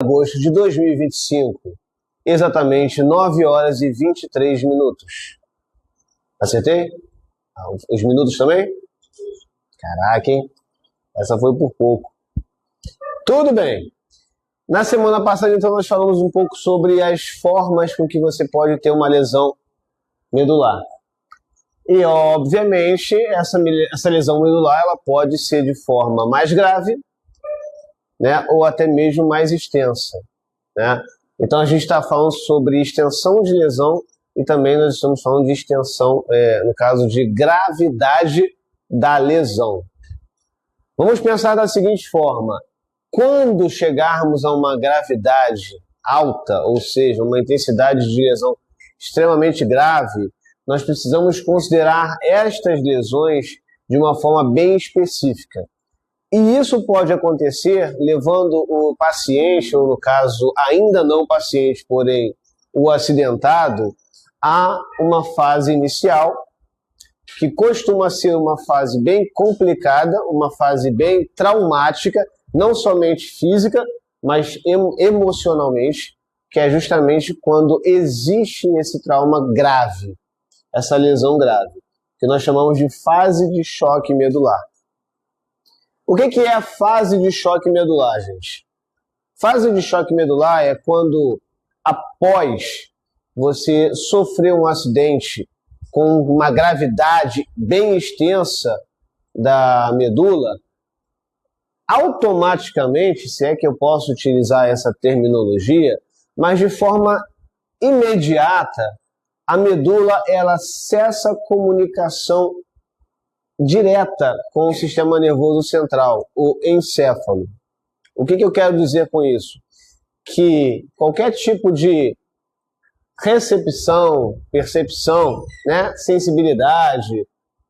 Agosto de 2025, exatamente 9 horas e 23 minutos. Acertei? Os minutos também? Caraca, hein? Essa foi por pouco. Tudo bem. Na semana passada, então, nós falamos um pouco sobre as formas com que você pode ter uma lesão medular. E, obviamente, essa lesão medular ela pode ser de forma mais grave, né, ou até mesmo mais extensa, né? Então, a gente está falando sobre extensão de lesão e também nós estamos falando de extensão, no caso de gravidade da lesão. Vamos pensar da seguinte forma: quando chegarmos a uma gravidade alta, ou seja, uma intensidade de lesão extremamente grave, nós precisamos considerar estas lesões de uma forma bem específica. E isso pode acontecer levando o paciente, ou no caso, ainda não o paciente, porém o acidentado, a uma fase inicial, que costuma ser uma fase bem complicada, uma fase bem traumática, não somente física, mas emocionalmente, que é justamente quando existe esse trauma grave, essa lesão grave, que nós chamamos de fase de choque medular. O que é a fase de choque medular, gente? Fase de choque medular é quando, após você sofrer um acidente com uma gravidade bem extensa da medula, automaticamente, se é que eu posso utilizar essa terminologia, mas de forma imediata, a medula ela cessa a comunicação direta com o sistema nervoso central, o encéfalo. O que eu quero dizer com isso? Que qualquer tipo de recepção, percepção, né, sensibilidade,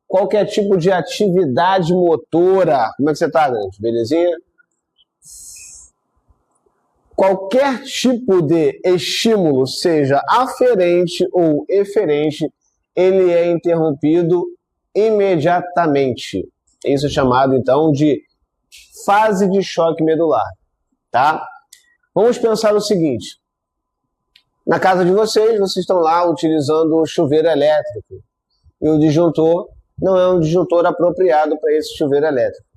qualquer tipo de atividade motora, como é que você está, Grande? Belezinha? Qualquer tipo de estímulo, seja aferente ou eferente, ele é interrompido imediatamente. Isso é chamado, então, de fase de choque medular, tá? Vamos pensar o seguinte. Na casa de vocês estão lá utilizando o chuveiro elétrico. E o disjuntor não é um disjuntor apropriado para esse chuveiro elétrico.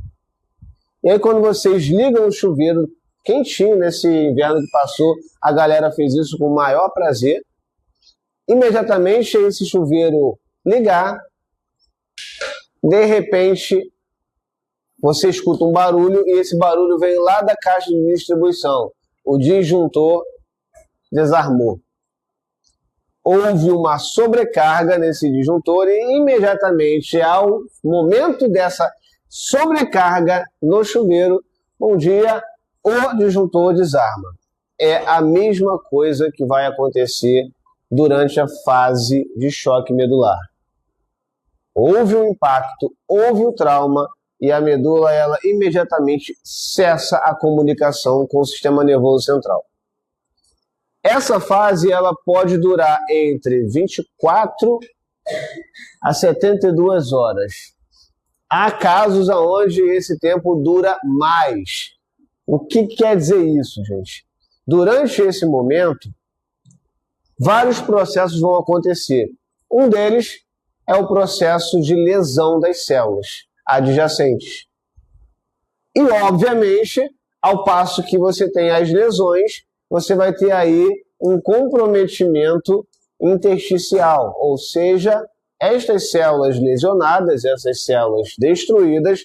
E aí, quando vocês ligam o chuveiro quentinho, nesse inverno que passou, a galera fez isso com o maior prazer. Imediatamente, esse chuveiro ligar, de repente, você escuta um barulho e esse barulho vem lá da caixa de distribuição. O disjuntor desarmou. Houve uma sobrecarga nesse disjuntor e imediatamente, ao momento dessa sobrecarga no chuveiro, bom dia, o disjuntor desarma. É a mesma coisa que vai acontecer durante a fase de choque medular. Houve um impacto, houve o trauma e a medula ela imediatamente cessa a comunicação com o sistema nervoso central. Essa fase ela pode durar entre 24 a 72 horas. Há casos onde esse tempo dura mais. O que quer dizer isso, gente? Durante esse momento, vários processos vão acontecer. Um deles é o processo de lesão das células adjacentes. E, obviamente, ao passo que você tem as lesões, você vai ter aí um comprometimento intersticial, ou seja, estas células lesionadas, essas células destruídas,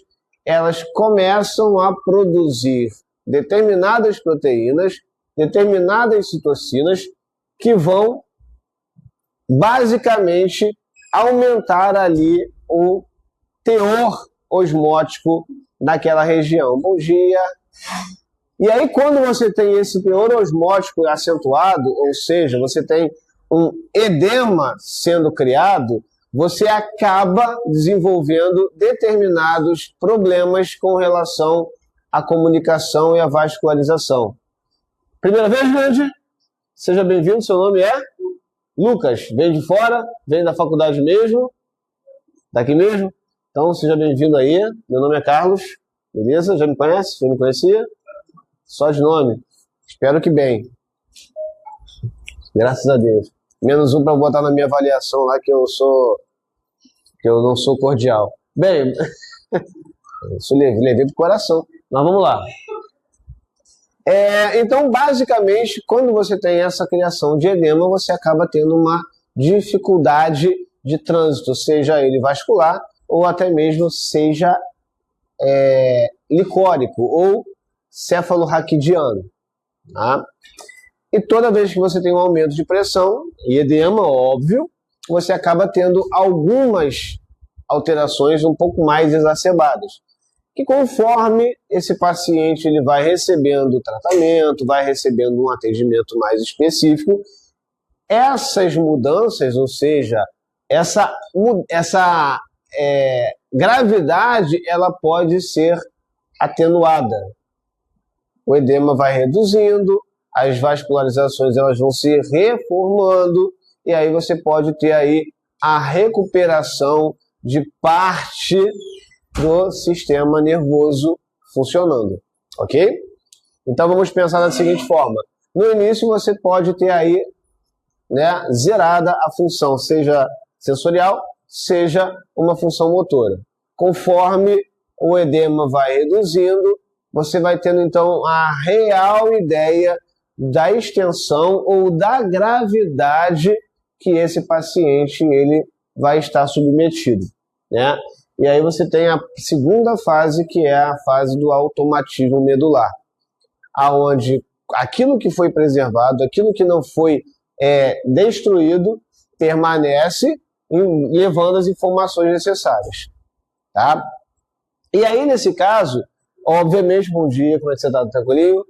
elas começam a produzir determinadas proteínas, determinadas citocinas, que vão basicamente aumentar ali o teor osmótico naquela região. Bom dia! E aí, quando você tem esse teor osmótico acentuado, ou seja, você tem um edema sendo criado, você acaba desenvolvendo determinados problemas com relação à comunicação e à vascularização. Primeira vez, Grande? Seja bem-vindo, seu nome é? Lucas, vem de fora, vem da faculdade mesmo, daqui mesmo? Então, seja bem-vindo aí, meu nome é Carlos, beleza? Já me conhece? Já me conhecia? Só de nome. Espero que bem. Graças a Deus. -1 para botar na minha avaliação lá que eu não sou cordial. Bem, eu levei pro coração. Mas vamos lá. Então, basicamente, quando você tem essa criação de edema, você acaba tendo uma dificuldade de trânsito, seja ele vascular ou até mesmo seja licórico ou cefalorraquidiano. Tá? E toda vez que você tem um aumento de pressão e edema, óbvio, você acaba tendo algumas alterações um pouco mais exacerbadas. Que conforme esse paciente ele vai recebendo tratamento, vai recebendo um atendimento mais específico, essas mudanças, ou seja, essa gravidade, ela pode ser atenuada. O edema vai reduzindo, as vascularizações elas vão se reformando, e aí você pode ter aí a recuperação de parte do sistema nervoso funcionando, ok? Então vamos pensar da seguinte forma. No início você pode ter aí, né, zerada a função, seja sensorial, seja uma função motora. Conforme o edema vai reduzindo, você vai tendo então a real ideia da extensão ou da gravidade que esse paciente ele vai estar submetido, né? E aí você tem a segunda fase, que é a fase do automatismo medular, aonde aquilo que foi preservado, aquilo que não foi destruído, permanece levando as informações necessárias, tá? E aí, nesse caso, obviamente, bom dia, como é que você está, tranquilinho?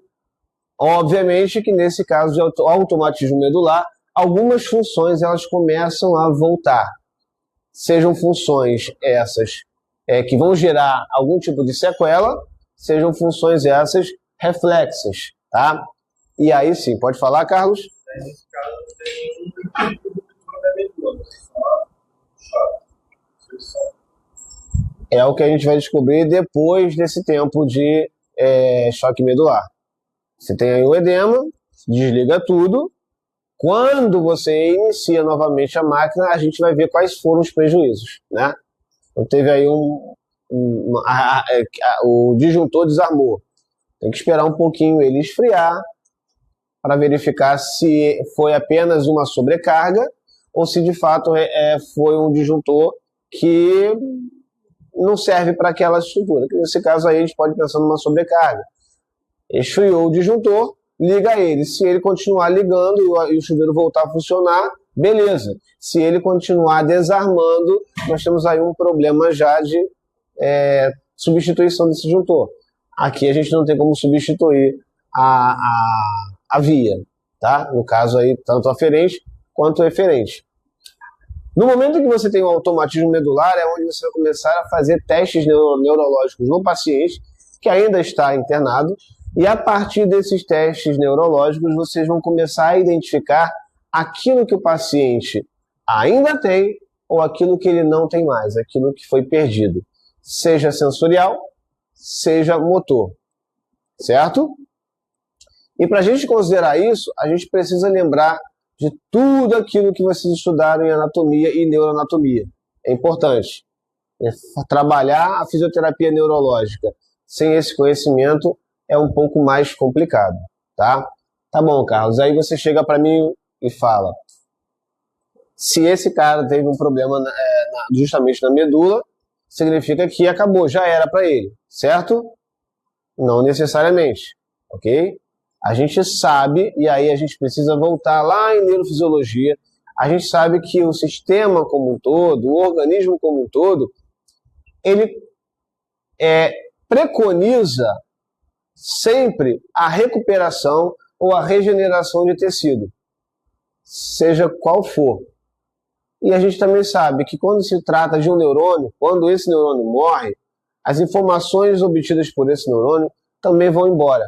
Obviamente que nesse caso de automatismo medular, algumas funções elas começam a voltar. Sejam funções essas que vão gerar algum tipo de sequela, sejam funções essas reflexas, tá? E aí sim, pode falar, Carlos? Nesse caso, tem é o que a gente vai descobrir depois desse tempo de choque medular. Você tem aí o edema, desliga tudo. Quando você inicia novamente a máquina, a gente vai ver quais foram os prejuízos, né? Então teve aí o disjuntor desarmou. Tem que esperar um pouquinho ele esfriar para verificar se foi apenas uma sobrecarga ou se de fato foi um disjuntor que não serve para aquela estrutura. Nesse caso aí a gente pode pensar numa sobrecarga. Esfriou o disjuntor, liga ele. Se ele continuar ligando e o chuveiro voltar a funcionar, beleza. Se ele continuar desarmando, nós temos aí um problema já de substituição desse disjuntor. Aqui a gente não tem como substituir a via, tá? No caso aí, tanto aferente quanto eferente. No momento que você tem o automatismo medular, é onde você vai começar a fazer testes neurológicos no paciente que ainda está internado, e a partir desses testes neurológicos, vocês vão começar a identificar aquilo que o paciente ainda tem ou aquilo que ele não tem mais, aquilo que foi perdido, seja sensorial, seja motor, certo? E para a gente considerar isso, a gente precisa lembrar de tudo aquilo que vocês estudaram em anatomia e neuroanatomia. É importante. Trabalhar a fisioterapia neurológica sem esse conhecimento é um pouco mais complicado, tá? Tá bom, Carlos. Aí você chega para mim e fala: se esse cara teve um problema justamente na medula, significa que acabou, já era para ele, certo? Não necessariamente, ok? A gente sabe, e aí a gente precisa voltar lá em neurofisiologia, a gente sabe que o sistema como um todo, o organismo como um todo, ele preconiza sempre a recuperação ou a regeneração de tecido, seja qual for. E a gente também sabe que quando se trata de um neurônio, quando esse neurônio morre, as informações obtidas por esse neurônio também vão embora.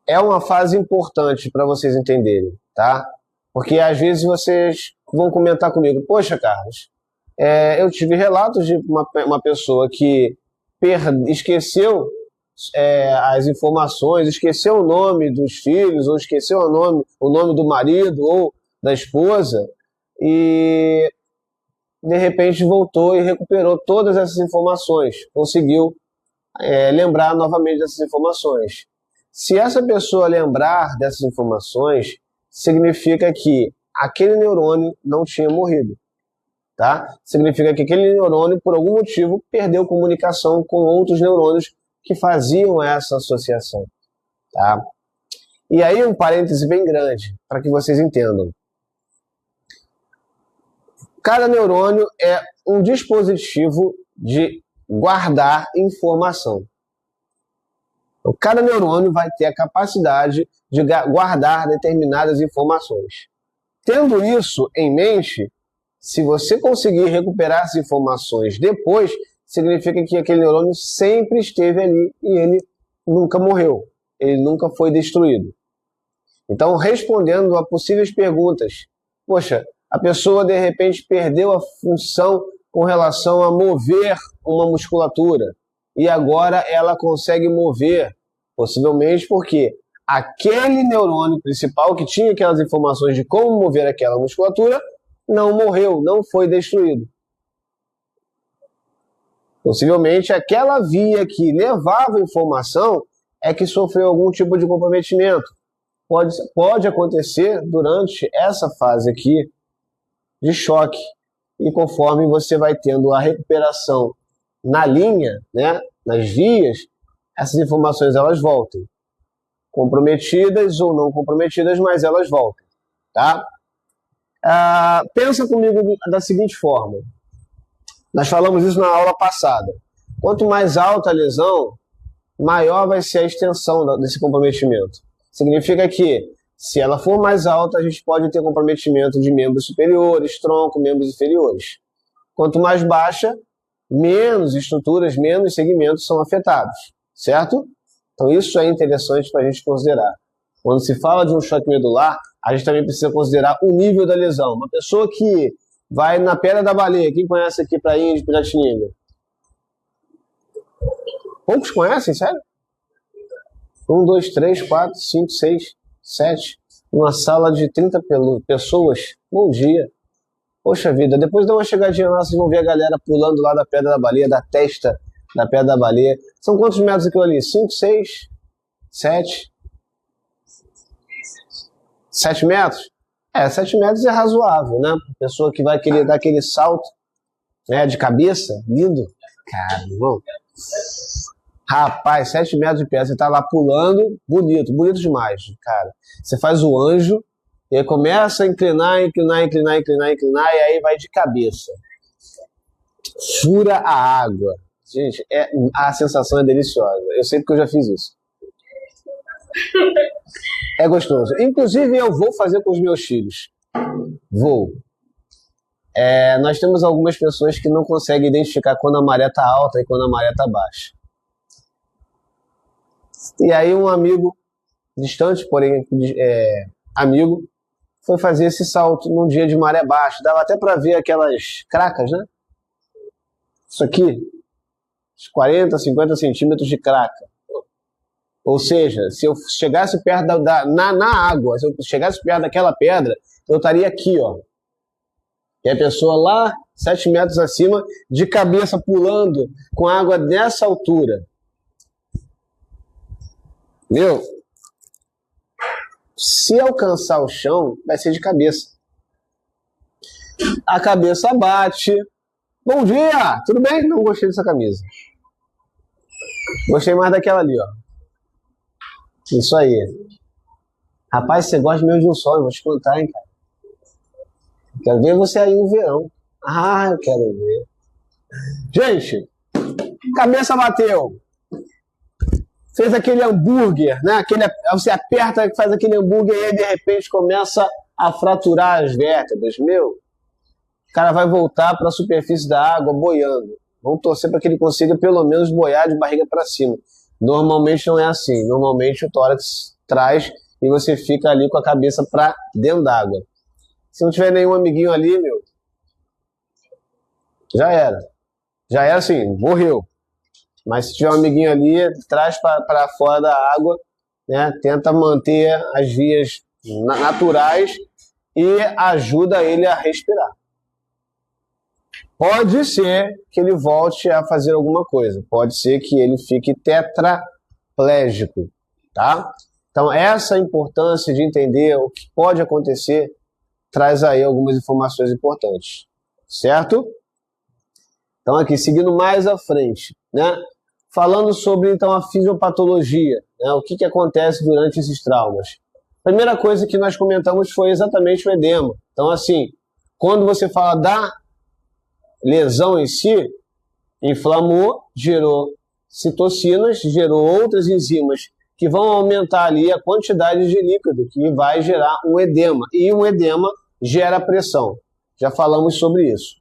É uma fase importante para vocês entenderem, tá? Porque às vezes vocês vão comentar comigo: poxa, Carlos, eu tive relatos de uma pessoa que esqueceu as informações, esqueceu o nome dos filhos, ou esqueceu o nome do marido ou da esposa, e de repente voltou e recuperou todas essas informações, conseguiu lembrar novamente dessas informações. Se essa pessoa lembrar dessas informações, significa que aquele neurônio não tinha morrido, tá? Significa que aquele neurônio, por algum motivo, perdeu comunicação com outros neurônios que faziam essa associação, tá? E aí um parêntese bem grande, para que vocês entendam. Cada neurônio é um dispositivo de guardar informação. Então, cada neurônio vai ter a capacidade de guardar determinadas informações. Tendo isso em mente, se você conseguir recuperar essas informações depois, significa que aquele neurônio sempre esteve ali e ele nunca morreu, ele nunca foi destruído. Então, respondendo a possíveis perguntas, poxa, a pessoa de repente perdeu a função com relação a mover uma musculatura e agora ela consegue mover, possivelmente porque aquele neurônio principal que tinha aquelas informações de como mover aquela musculatura não morreu, não foi destruído. Possivelmente aquela via que levava informação é que sofreu algum tipo de comprometimento. Pode acontecer durante essa fase aqui de choque. E conforme você vai tendo a recuperação na linha, né, nas vias, essas informações elas voltam. Comprometidas ou não comprometidas, mas elas voltam. Tá? Pensa comigo da seguinte forma. Nós falamos isso na aula passada. Quanto mais alta a lesão, maior vai ser a extensão desse comprometimento. Significa que, se ela for mais alta, a gente pode ter comprometimento de membros superiores, tronco, membros inferiores. Quanto mais baixa, menos estruturas, menos segmentos são afetados, certo? Então isso é interessante para a gente considerar. Quando se fala de um choque medular, a gente também precisa considerar o nível da lesão. Uma pessoa que vai na Pedra da Baleia, quem conhece aqui Prainha de Piratininga? Poucos conhecem, sério? 1, 2, 3, 4, 5, 6, 7. Uma sala de 30 pessoas. Bom dia. Poxa vida, depois dá uma chegadinha lá, vocês vão ver a galera pulando lá da Pedra da Baleia, da testa da Pedra da Baleia. São quantos metros aquilo ali? 5, 6, 7? 7 metros? 7 metros é razoável, né? Pessoa que vai querer dar aquele salto, né, de cabeça, lindo. Cara, irmão. Rapaz, 7 metros de pé, você tá lá pulando, bonito demais, cara. Você faz o anjo, e aí começa a inclinar, e aí vai de cabeça. Fura a água. Gente, a sensação é deliciosa. Eu sei porque eu já fiz isso. É gostoso. Inclusive, eu vou fazer com os meus filhos. Vou. Nós temos algumas pessoas que não conseguem identificar quando a maré tá alta e quando a maré tá baixa. E aí um amigo, distante, porém amigo, foi fazer esse salto num dia de maré baixa. Dava até para ver aquelas cracas, né? Isso aqui, uns 40, 50 centímetros de craca. Ou seja, se eu chegasse perto na água, se eu chegasse perto daquela pedra, eu estaria aqui, ó. E a pessoa lá, 7 metros acima, de cabeça pulando, com a água nessa altura. Meu, se alcançar o chão, vai ser de cabeça. A cabeça bate. Bom dia, tudo bem? Não gostei dessa camisa. Gostei mais daquela ali, ó. Isso aí. Rapaz, você gosta mesmo de um sol, eu vou te contar, hein, cara. Quero ver você aí no verão. Ah, eu quero ver. Gente, cabeça bateu. Fez aquele hambúrguer, né? Você aperta, faz aquele hambúrguer e aí, de repente começa a fraturar as vértebras. Meu, o cara vai voltar para a superfície da água boiando. Vamos torcer para que ele consiga pelo menos boiar de barriga para cima. Normalmente não é assim. Normalmente o tórax traz e você fica ali com a cabeça para dentro d'água. Se não tiver nenhum amiguinho ali, meu, já era. Já era assim, morreu. Mas se tiver um amiguinho ali, traz para fora da água, né? Tenta manter as vias naturais e ajuda ele a respirar. Pode ser que ele volte a fazer alguma coisa, pode ser que ele fique tetraplégico, tá? Então, essa importância de entender o que pode acontecer traz aí algumas informações importantes, certo? Então, aqui, seguindo mais à frente, né? Falando sobre, então, a fisiopatologia, né? O que acontece durante esses traumas. A primeira coisa que nós comentamos foi exatamente o edema. Então, assim, quando você fala da lesão em si, inflamou, gerou citocinas, gerou outras enzimas que vão aumentar ali a quantidade de líquido, que vai gerar um edema. E um edema gera pressão. Já falamos sobre isso.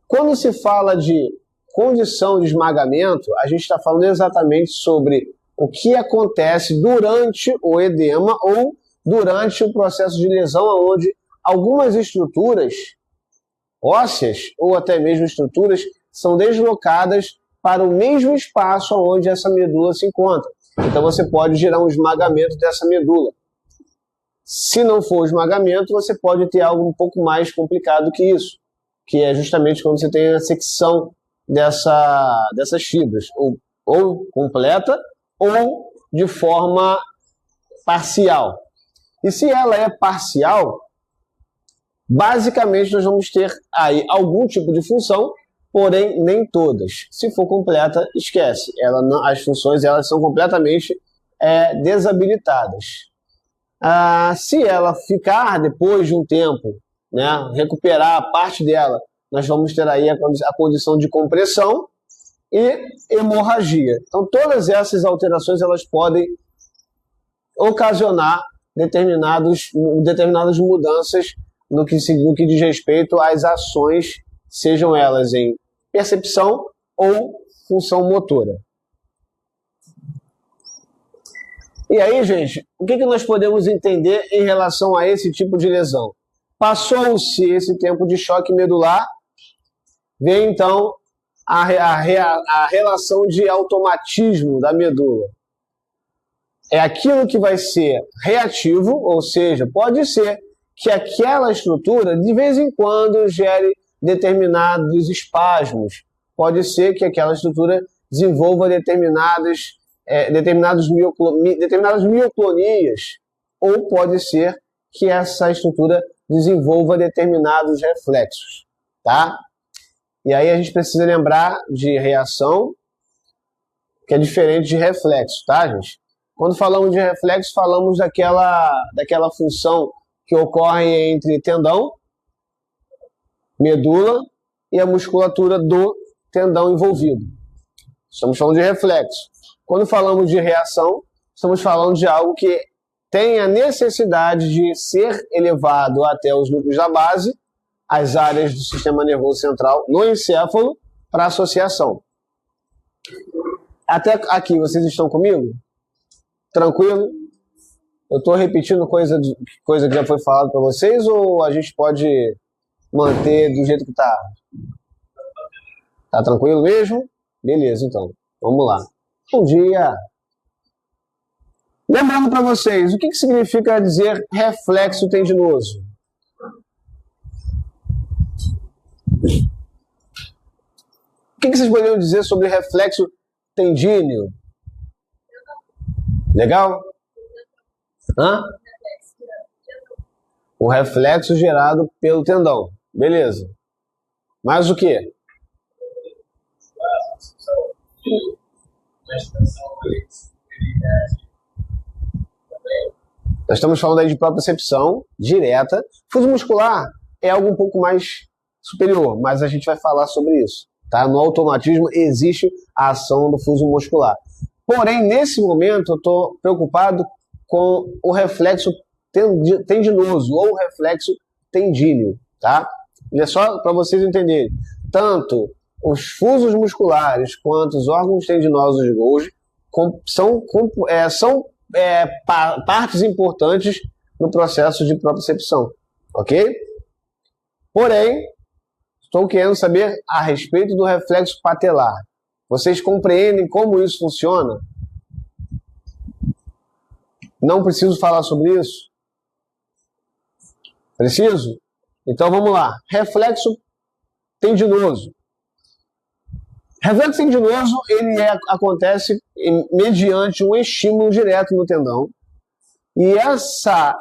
Quando se fala de condição de esmagamento, a gente está falando exatamente sobre o que acontece durante o edema ou durante o processo de lesão, onde algumas estruturas ósseas ou até mesmo estruturas são deslocadas para o mesmo espaço onde essa medula se encontra. Então você pode gerar um esmagamento dessa medula. Se não for esmagamento, você pode ter algo um pouco mais complicado que isso, que é justamente quando você tem a secção dessas fibras, ou completa ou de forma parcial. E se ela é parcial, basicamente nós vamos ter aí algum tipo de função, porém nem todas. Se for completa, esquece. As funções elas são completamente desabilitadas. Se ela ficar depois de um tempo, né, recuperar a parte dela, nós vamos ter aí a condição de compressão e hemorragia. Então todas essas alterações elas podem ocasionar determinadas mudanças no que diz respeito às ações, sejam elas em percepção ou função motora. E aí, gente, o que nós podemos entender em relação a esse tipo de lesão? Passou-se esse tempo de choque medular, vem então a relação de automatismo da medula. É aquilo que vai ser reativo, ou seja, pode ser que aquela estrutura, de vez em quando, gere determinados espasmos. Pode ser que aquela estrutura desenvolva determinadas mioclonias. Ou pode ser que essa estrutura desenvolva determinados reflexos. Tá? E aí a gente precisa lembrar de reação, que é diferente de reflexo, tá, gente? Quando falamos de reflexo, falamos daquela função que ocorre entre tendão, medula e a musculatura do tendão envolvido. Estamos falando de reflexo. Quando falamos de reação, estamos falando de algo que tem a necessidade de ser elevado até os núcleos da base, as áreas do sistema nervoso central no encéfalo, para associação. Até aqui, vocês estão comigo? Tranquilo? Eu estou repetindo coisa que já foi falado para vocês ou a gente pode manter do jeito que está? Tá tranquilo mesmo? Beleza, então. Vamos lá. Bom dia! Lembrando para vocês, o que significa dizer reflexo tendinoso? O que vocês poderiam dizer sobre reflexo tendíneo? Legal? Hã? O reflexo gerado pelo tendão. Beleza. Mais o quê? Nós estamos falando aí de propriocepção direta. Fuso muscular é algo um pouco mais superior, mas a gente vai falar sobre isso. Tá? No automatismo existe a ação do fuso muscular. Porém, nesse momento, eu estou preocupado com o reflexo tendinoso ou reflexo tendíneo. Tá? E é só para vocês entenderem. Tanto os fusos musculares quanto os órgãos tendinosos de Golgi são partes importantes no processo de propriocepção. Ok? Porém, estou querendo saber a respeito do reflexo patelar. Vocês compreendem como isso funciona? Não preciso falar sobre isso? Preciso? Então vamos lá. Reflexo tendinoso. Reflexo tendinoso, acontece mediante um estímulo direto no tendão. E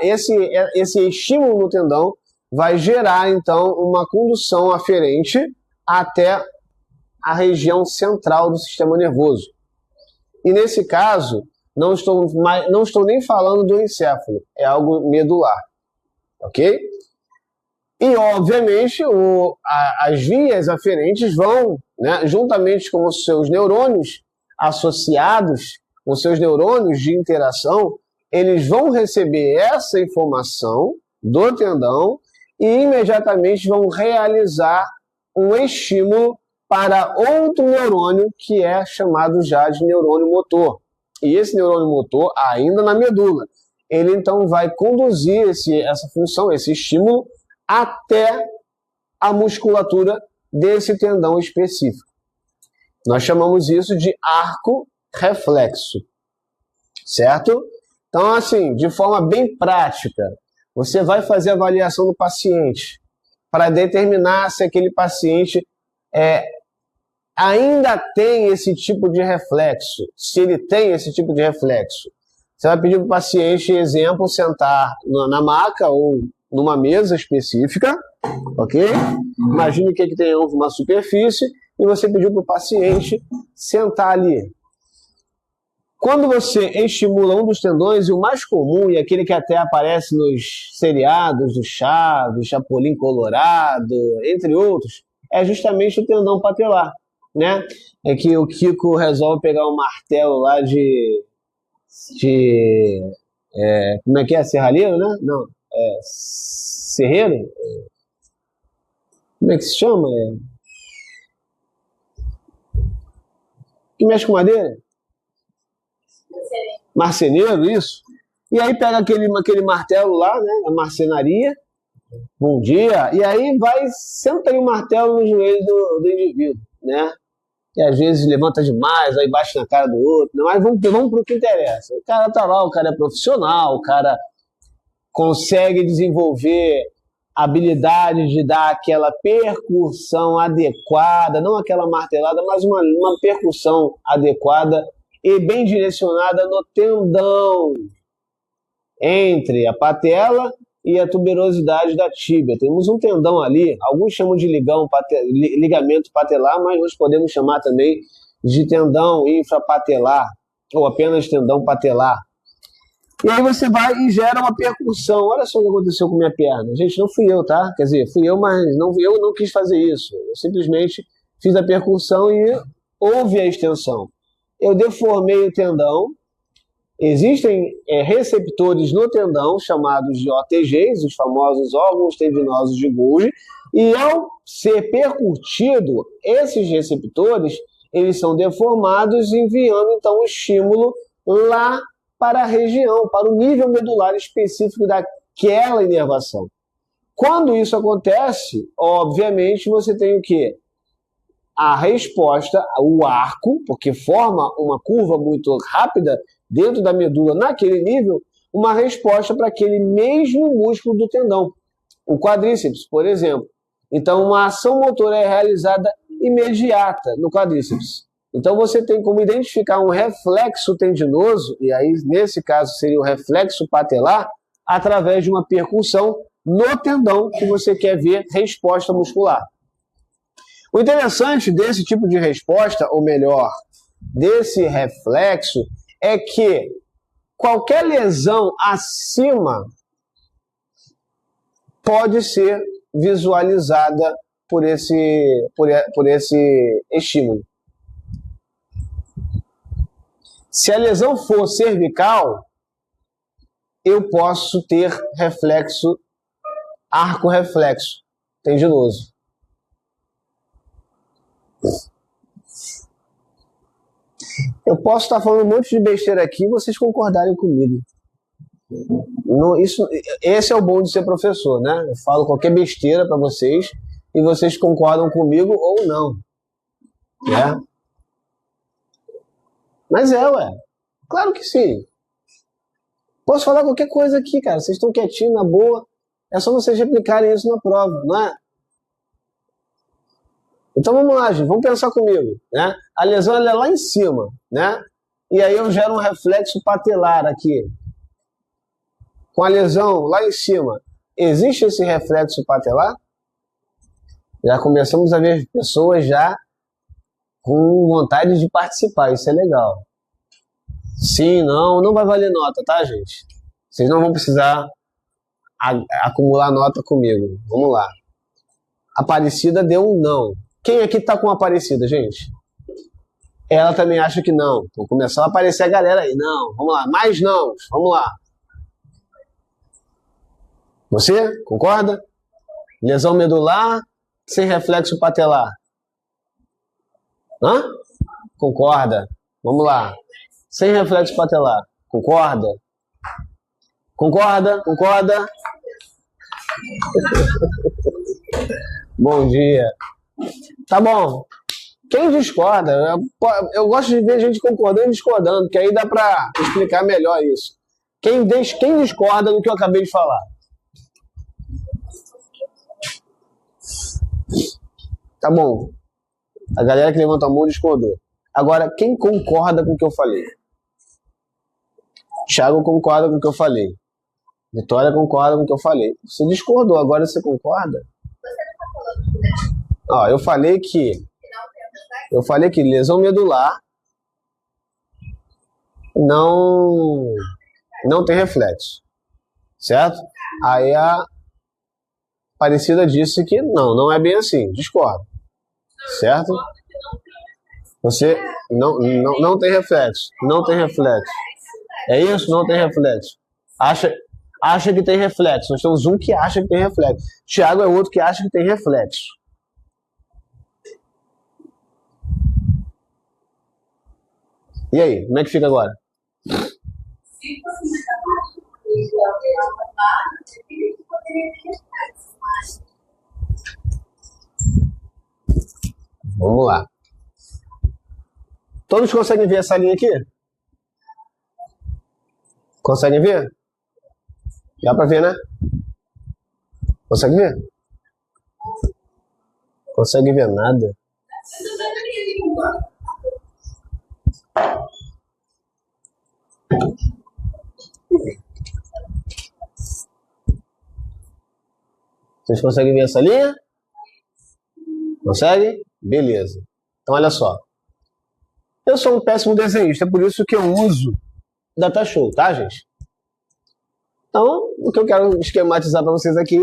esse estímulo no tendão vai gerar, então, uma condução aferente até a região central do sistema nervoso. E nesse caso, não estou nem falando do encéfalo, é algo medular. Ok? E, obviamente, as vias aferentes vão, né, juntamente com os seus neurônios associados, com os seus neurônios de interação, eles vão receber essa informação do tendão e imediatamente vão realizar um estímulo para outro neurônio que é chamado já de neurônio motor. E esse neurônio motor, ainda na medula, ele então vai conduzir essa função, esse estímulo, até a musculatura desse tendão específico. Nós chamamos isso de arco reflexo, certo? Então, assim, de forma bem prática, você vai fazer a avaliação do paciente para determinar se aquele paciente ainda tem esse tipo de reflexo, se ele tem esse tipo de reflexo. Você vai pedir para o paciente, exemplo, sentar na maca ou numa mesa específica, ok? Imagine que tem uma superfície e você pediu para o paciente sentar ali. Quando você estimula um dos tendões, e o mais comum, e aquele que até aparece nos seriados do Chaves, Chapolin Colorado, entre outros, é justamente o tendão patelar, né? É que o Kiko resolve pegar um martelo lá como é que é? Serralheiro, né? Não, serreiro? Como é que se chama? Que mexe com madeira? Marceneiro, isso. E aí pega aquele martelo lá, né? A marcenaria. Bom dia. E aí senta aí o martelo no joelho do indivíduo, né? E às vezes levanta demais, aí bate na cara do outro. Mas vamos para o que interessa. O cara tá lá, o cara é profissional, o cara consegue desenvolver habilidade de dar aquela percussão adequada, não aquela martelada, mas uma percussão adequada e bem direcionada no tendão, entre a patela e a tuberosidade da tíbia. Temos um tendão ali, alguns chamam de ligamento patelar, mas nós podemos chamar também de tendão infrapatelar, ou apenas tendão patelar. E aí você vai e gera uma percussão. Olha só o que aconteceu com minha perna. Gente, não fui eu, tá? Quer dizer, fui eu, mas eu não quis fazer isso. Eu simplesmente fiz a percussão e houve a extensão. Eu deformei o tendão. Existem receptores no tendão, chamados de OTGs, os famosos órgãos tendinosos de Golgi, e ao ser percutido, esses receptores, eles são deformados, enviando então o estímulo lá para a região, para o nível medular específico daquela inervação. Quando isso acontece, obviamente você tem o quê? A resposta, o arco, porque forma uma curva muito rápida dentro da medula naquele nível, uma resposta para aquele mesmo músculo do tendão, o quadríceps, por exemplo. Então, uma ação motora é realizada imediata no quadríceps. Então, você tem como identificar um reflexo tendinoso, e aí, nesse caso, seria o reflexo patelar, através de uma percussão no tendão que você quer ver resposta muscular. O interessante desse tipo de resposta, ou melhor, desse reflexo, é que qualquer lesão acima pode ser visualizada por esse estímulo. Se a lesão for cervical, eu posso ter reflexo, arco reflexo tendinoso. Eu posso estar falando um monte de besteira aqui e vocês concordarem comigo. Esse é o bom de ser professor, né? Eu falo qualquer besteira para vocês e vocês concordam comigo ou não. Né? Mas ué. Claro que sim. Posso falar qualquer coisa aqui, cara. Vocês estão quietinhos, na boa. É só vocês replicarem isso na prova, não é? Então vamos lá, gente. Vamos pensar comigo, né? A lesão ela é lá em cima, né? E aí eu gero um reflexo patelar aqui. Com a lesão lá em cima, existe esse reflexo patelar? Já começamos a ver pessoas já com vontade de participar. Isso é legal. Sim, não vai valer nota, tá, gente? Vocês não vão precisar acumular nota comigo. Vamos lá. Aparecida deu um não. Quem aqui tá com Aparecida, gente? Ela também acha que não. Então começou a aparecer a galera aí. Não, vamos lá. Mais não. Vamos lá. Você? Concorda? Lesão medular sem reflexo patelar. Hã? Concorda. Vamos lá. Sem reflexo patelar. Concorda? Concorda? Concorda? Bom dia. Tá bom. Quem discorda, eu gosto de ver gente concordando e discordando, que aí dá pra explicar melhor isso. Quem discorda do que eu acabei de falar? Tá bom. A galera que levanta a mão discordou. Agora, quem concorda com o que eu falei? Thiago concorda com o que eu falei. Vitória concorda com o que eu falei. Você discordou, agora você concorda? Ó, eu falei que lesão medular não tem reflexo, certo? Aí a Aparecida disse que não é bem assim, discordo, certo? Você não tem reflexo, não tem reflexo. É isso? Não tem reflexo. Acha que tem reflexo. Nós temos um que acha que tem reflexo. Thiago é outro que acha que tem reflexo. E aí, como é que fica agora? Vamos lá. Todos conseguem ver essa linha aqui? Conseguem ver? Dá pra ver, né? Consegue ver? Consegue ver nada? Vocês conseguem ver essa linha? Consegue? Beleza. Então, olha só. Eu sou um péssimo desenhista, é por isso que eu uso Datashow, tá, gente? Então, o que eu quero esquematizar para vocês aqui,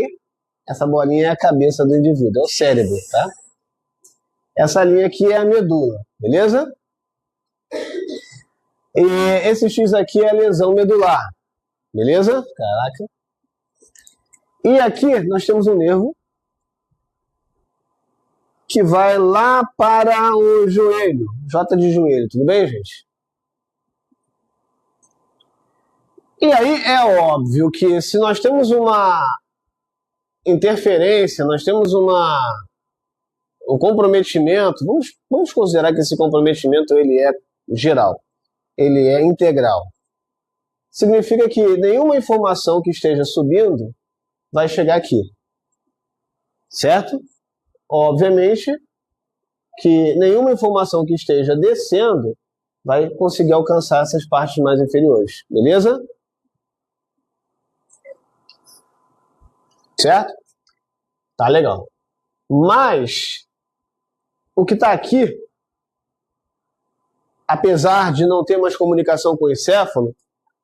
essa bolinha é a cabeça do indivíduo, é o cérebro, tá? Essa linha aqui é a medula, beleza? E esse X aqui é a lesão medular, beleza? Caraca. E aqui nós temos um nervo que vai lá para o joelho, J de joelho, tudo bem, gente? E aí é óbvio que se nós temos uma interferência, nós temos um comprometimento, vamos considerar que esse comprometimento ele é geral, ele é integral. Significa que nenhuma informação que esteja subindo vai chegar aqui, certo? Obviamente que nenhuma informação que esteja descendo vai conseguir alcançar essas partes mais inferiores, beleza? Certo? Tá legal. Mas o que está aqui, apesar de não ter mais comunicação com o encéfalo,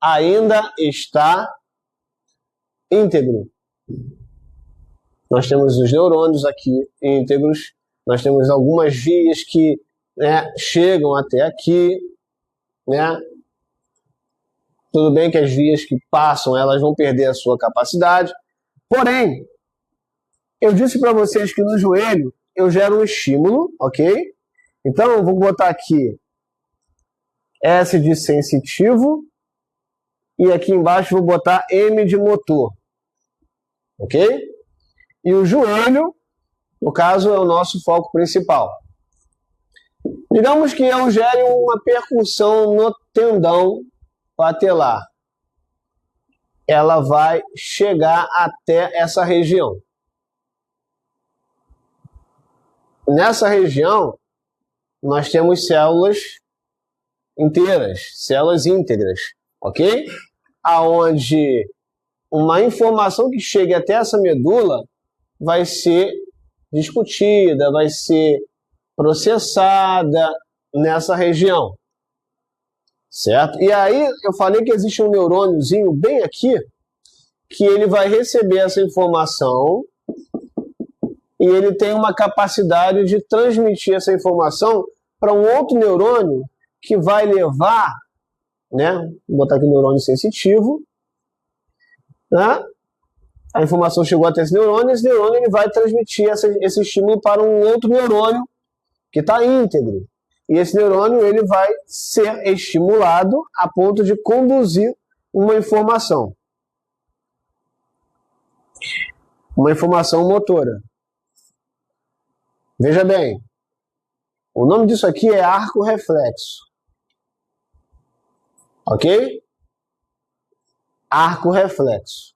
ainda está íntegro. Nós temos os neurônios aqui íntegros, nós temos algumas vias que chegam até aqui, né? Tudo bem que as vias que passam, elas vão perder a sua capacidade, porém, eu disse para vocês que no joelho eu gero um estímulo, ok? Então, eu vou botar aqui S de sensitivo e aqui embaixo vou botar M de motor, ok? E o joelho, no caso, é o nosso foco principal. Digamos que eu gere uma percussão no tendão patelar. Ela vai chegar até essa região. Nessa região, nós temos células inteiras, células íntegras, ok? Aonde uma informação que chegue até essa medula vai ser discutida, vai ser processada nessa região, certo? E aí eu falei que existe um neurôniozinho bem aqui, que ele vai receber essa informação e ele tem uma capacidade de transmitir essa informação para um outro neurônio que vai levar, né? Vou botar aqui o neurônio sensitivo, né? A informação chegou até esse neurônio ele vai transmitir esse estímulo para um outro neurônio que está íntegro. E esse neurônio ele vai ser estimulado a ponto de conduzir uma informação. Uma informação motora. Veja bem, o nome disso aqui é arco reflexo. Ok? Arco reflexo.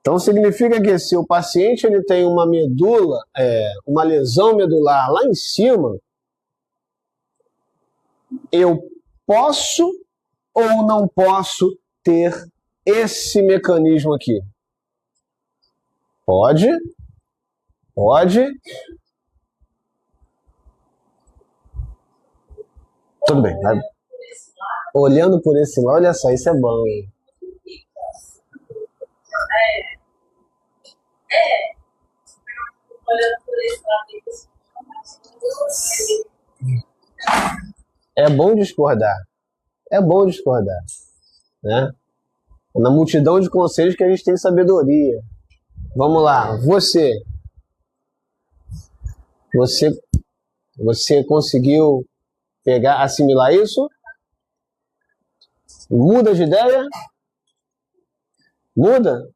Então significa que se o paciente ele tem uma medula, uma lesão medular lá em cima, eu posso ou não posso ter esse mecanismo aqui? Pode. Tudo bem. Vai. Olhando por esse lado, olha só, isso é bom, hein? Olhando por esse lado. É bom discordar. É bom discordar. Né? Na multidão de conselhos que a gente tem sabedoria. Vamos lá. Você conseguiu assimilar isso? Muda de ideia? Muda?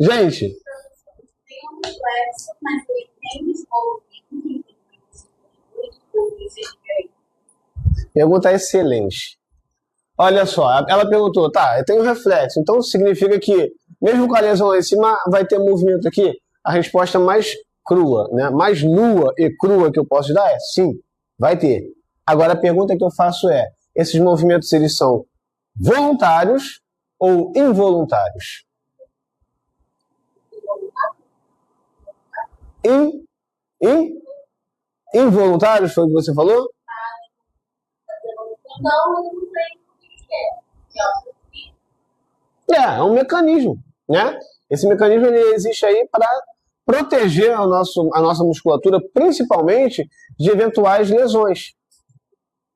Gente, Tem um reflexo, mas ele tem desenvolvimento. pergunta excelente. Olha só, ela perguntou, tá, eu tenho reflexo, então significa que, mesmo com a lesão lá em cima, vai ter movimento aqui? A resposta mais crua, né, mais nua e crua que eu posso dar é sim, vai ter. Agora a pergunta que eu faço é, esses movimentos eles são voluntários ou involuntários? Involuntários foi o que você falou? Não tem o que é. É um mecanismo, né? Esse mecanismo ele existe aí para proteger a nossa musculatura, principalmente de eventuais lesões.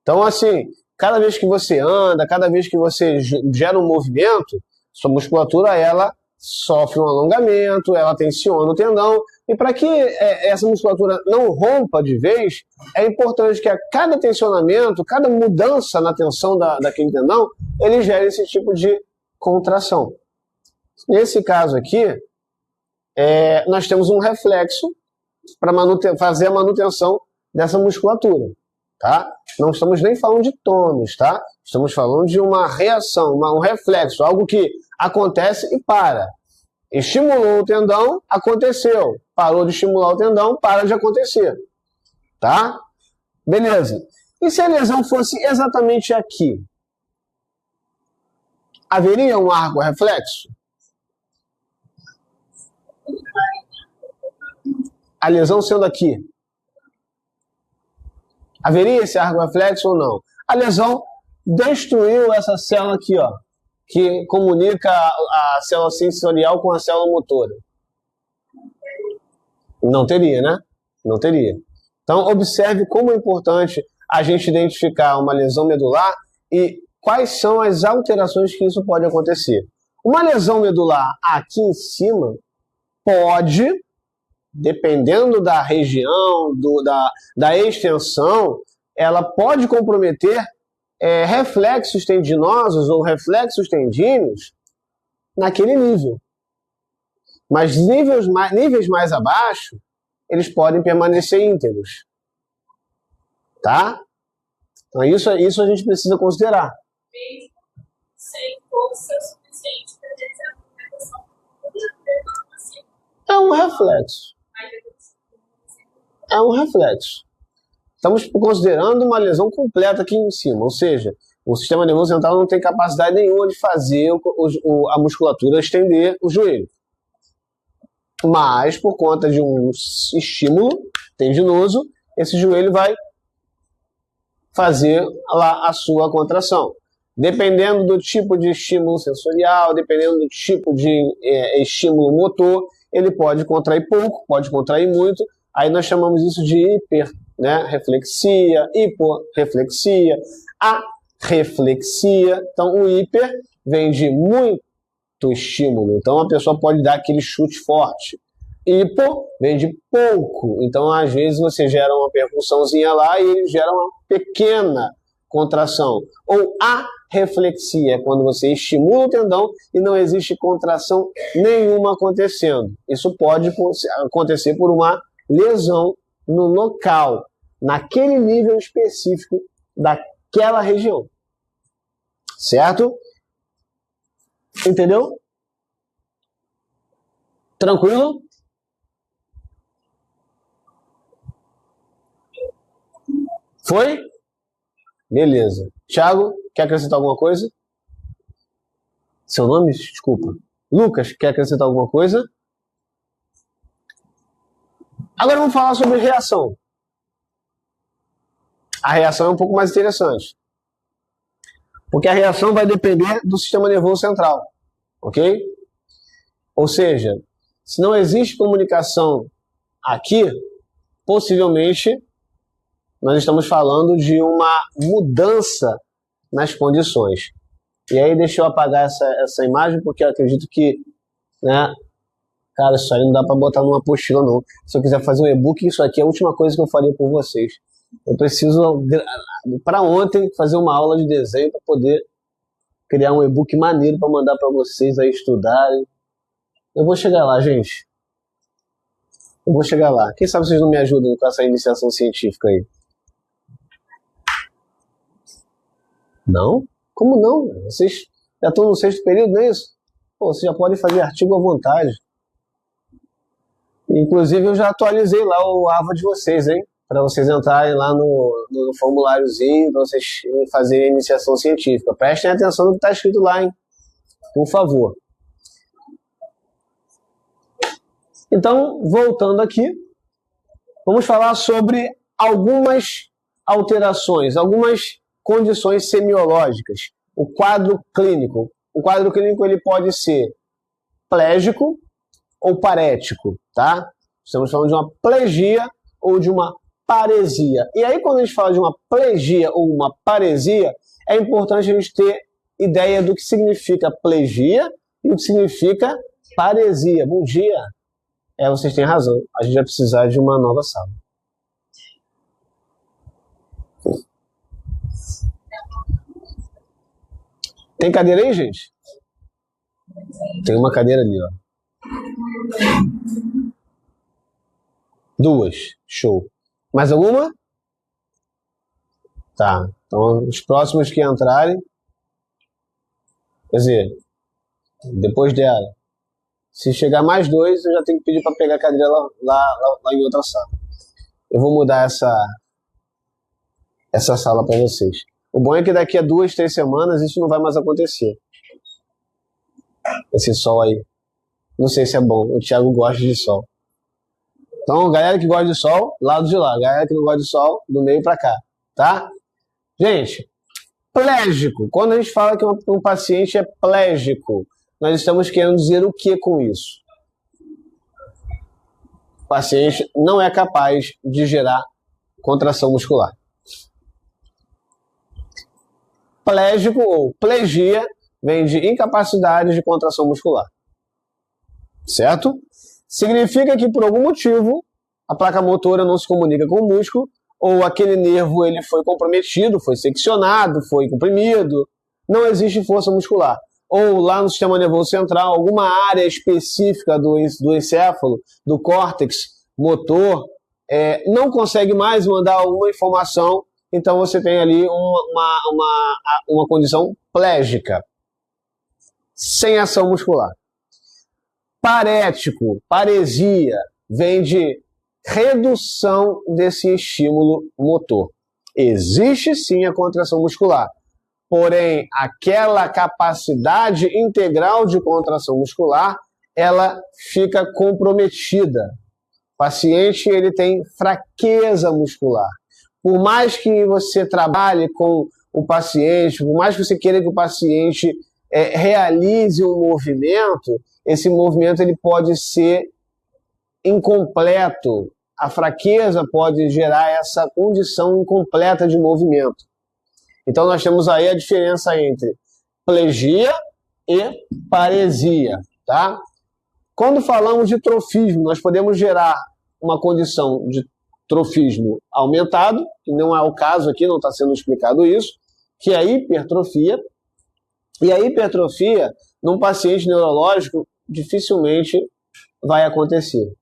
Então, assim, cada vez que você anda, cada vez que você gera um movimento, sua musculatura, ela sofre um alongamento, ela tensiona o tendão, e para que essa musculatura não rompa de vez, é importante que a cada tensionamento, cada mudança na tensão daquele tendão, ele gere esse tipo de contração. Nesse caso aqui, nós temos um reflexo para fazer a manutenção dessa musculatura, tá? Não estamos nem falando de tônus, tá? Estamos falando de uma reação, um reflexo, algo que acontece e para. Estimulou o tendão, aconteceu. Parou de estimular o tendão, para de acontecer. Tá? Beleza. E se a lesão fosse exatamente aqui? Haveria um arco reflexo? A lesão sendo aqui. Haveria esse arco reflexo ou não? A lesão destruiu essa célula aqui, ó, que comunica a célula sensorial com a célula motora. Não teria, né? Não teria. Então, observe como é importante a gente identificar uma lesão medular e quais são as alterações que isso pode acontecer. Uma lesão medular aqui em cima pode, dependendo da região, da extensão, ela pode comprometer reflexos tendinosos ou reflexos tendíneos naquele nível. Mas níveis mais abaixo, eles podem permanecer íntegros. Tá? Então isso a gente precisa considerar. Mesmo sem força suficiente para realizar a movimentação. É um reflexo. É um reflexo. Estamos considerando uma lesão completa aqui em cima, ou seja, o sistema nervoso central não tem capacidade nenhuma de fazer a musculatura estender o joelho. Mas, por conta de um estímulo tendinoso, esse joelho vai fazer lá a sua contração. Dependendo do tipo de estímulo sensorial, dependendo do tipo de estímulo motor, ele pode contrair pouco, pode contrair muito. Aí nós chamamos isso de hiperreflexia, hiporreflexia, arreflexia. Então, o hiper vem de muito estímulo. Então, a pessoa pode dar aquele chute forte. Hipo vem de pouco. Então, às vezes, você gera uma percussãozinha lá e ele gera uma pequena contração. Ou arreflexia, quando você estimula o tendão e não existe contração nenhuma acontecendo. Isso pode acontecer por uma lesão no local, naquele nível específico daquela região. Certo? Entendeu? Tranquilo? Foi? Beleza. Thiago, quer acrescentar alguma coisa? Seu nome? Desculpa. Lucas, quer acrescentar alguma coisa? Agora vamos falar sobre reação. A reação é um pouco mais interessante. Porque a reação vai depender do sistema nervoso central. Ok? Ou seja, se não existe comunicação aqui, possivelmente nós estamos falando de uma mudança nas condições. E aí deixa eu apagar essa imagem, porque eu acredito que, cara, isso aí não dá para botar numa apostila, não. Se eu quiser fazer um e-book, isso aqui é a última coisa que eu faria por vocês. Eu preciso, para ontem, fazer uma aula de desenho para poder criar um e-book maneiro para mandar para vocês aí estudarem. Eu vou chegar lá, gente. Eu vou chegar lá. Quem sabe vocês não me ajudam com essa iniciação científica aí? Não? Como não? Vocês já estão no 6º período, não é isso? Pô, vocês já podem fazer artigo à vontade. Inclusive, eu já atualizei lá o AVA de vocês, hein? Para vocês entrarem lá no formuláriozinho, para vocês fazerem a iniciação científica. Prestem atenção no que está escrito lá, hein? Por favor. Então, voltando aqui, vamos falar sobre algumas alterações, algumas condições semiológicas. O quadro clínico. O quadro clínico ele pode ser plégico ou parético, tá? Estamos falando de uma plegia ou de uma paresia. E aí, quando a gente fala de uma plegia ou uma paresia, é importante a gente ter ideia do que significa plegia e o que significa paresia. Bom dia! Vocês têm razão. A gente vai precisar de uma nova sala. Tem cadeira aí, gente? Tem uma cadeira ali, ó. 2. Show. Mais alguma? Tá. Então, os próximos que entrarem... Quer dizer, depois dela. Se chegar mais 2, eu já tenho que pedir para pegar a cadeira lá em outra sala. Eu vou mudar essa sala para vocês. O bom é que daqui a 2, 3 semanas isso não vai mais acontecer. Esse sol aí. Não sei se é bom. O Thiago gosta de sol. Então, galera que gosta de sol, lado de lá. Galera que não gosta de sol, do meio para cá. Tá? Gente, plégico. Quando a gente fala que um paciente é plégico, nós estamos querendo dizer o que com isso? O paciente não é capaz de gerar contração muscular. Plégico ou plegia vem de incapacidade de contração muscular. Certo? Significa que por algum motivo a placa motora não se comunica com o músculo ou aquele nervo ele foi comprometido, foi seccionado, foi comprimido, não existe força muscular. ou lá no sistema nervoso central, alguma área específica do encéfalo, do córtex motor, não consegue mais mandar alguma informação, então você tem ali uma condição plégica, sem ação muscular. Parético, paresia, vem de redução desse estímulo motor. Existe sim a contração muscular, porém aquela capacidade integral de contração muscular, ela fica comprometida. O paciente ele tem fraqueza muscular. Por mais que você trabalhe com o paciente, por mais que você queira que o paciente realize um movimento, esse movimento ele pode ser incompleto. A fraqueza pode gerar essa condição incompleta de movimento. Então nós temos aí a diferença entre plegia e paresia, tá? Quando falamos de trofismo, nós podemos gerar uma condição de trofismo aumentado, que não é o caso aqui, não está sendo explicado isso, que é a hipertrofia. E a hipertrofia, num paciente neurológico, dificilmente vai acontecer,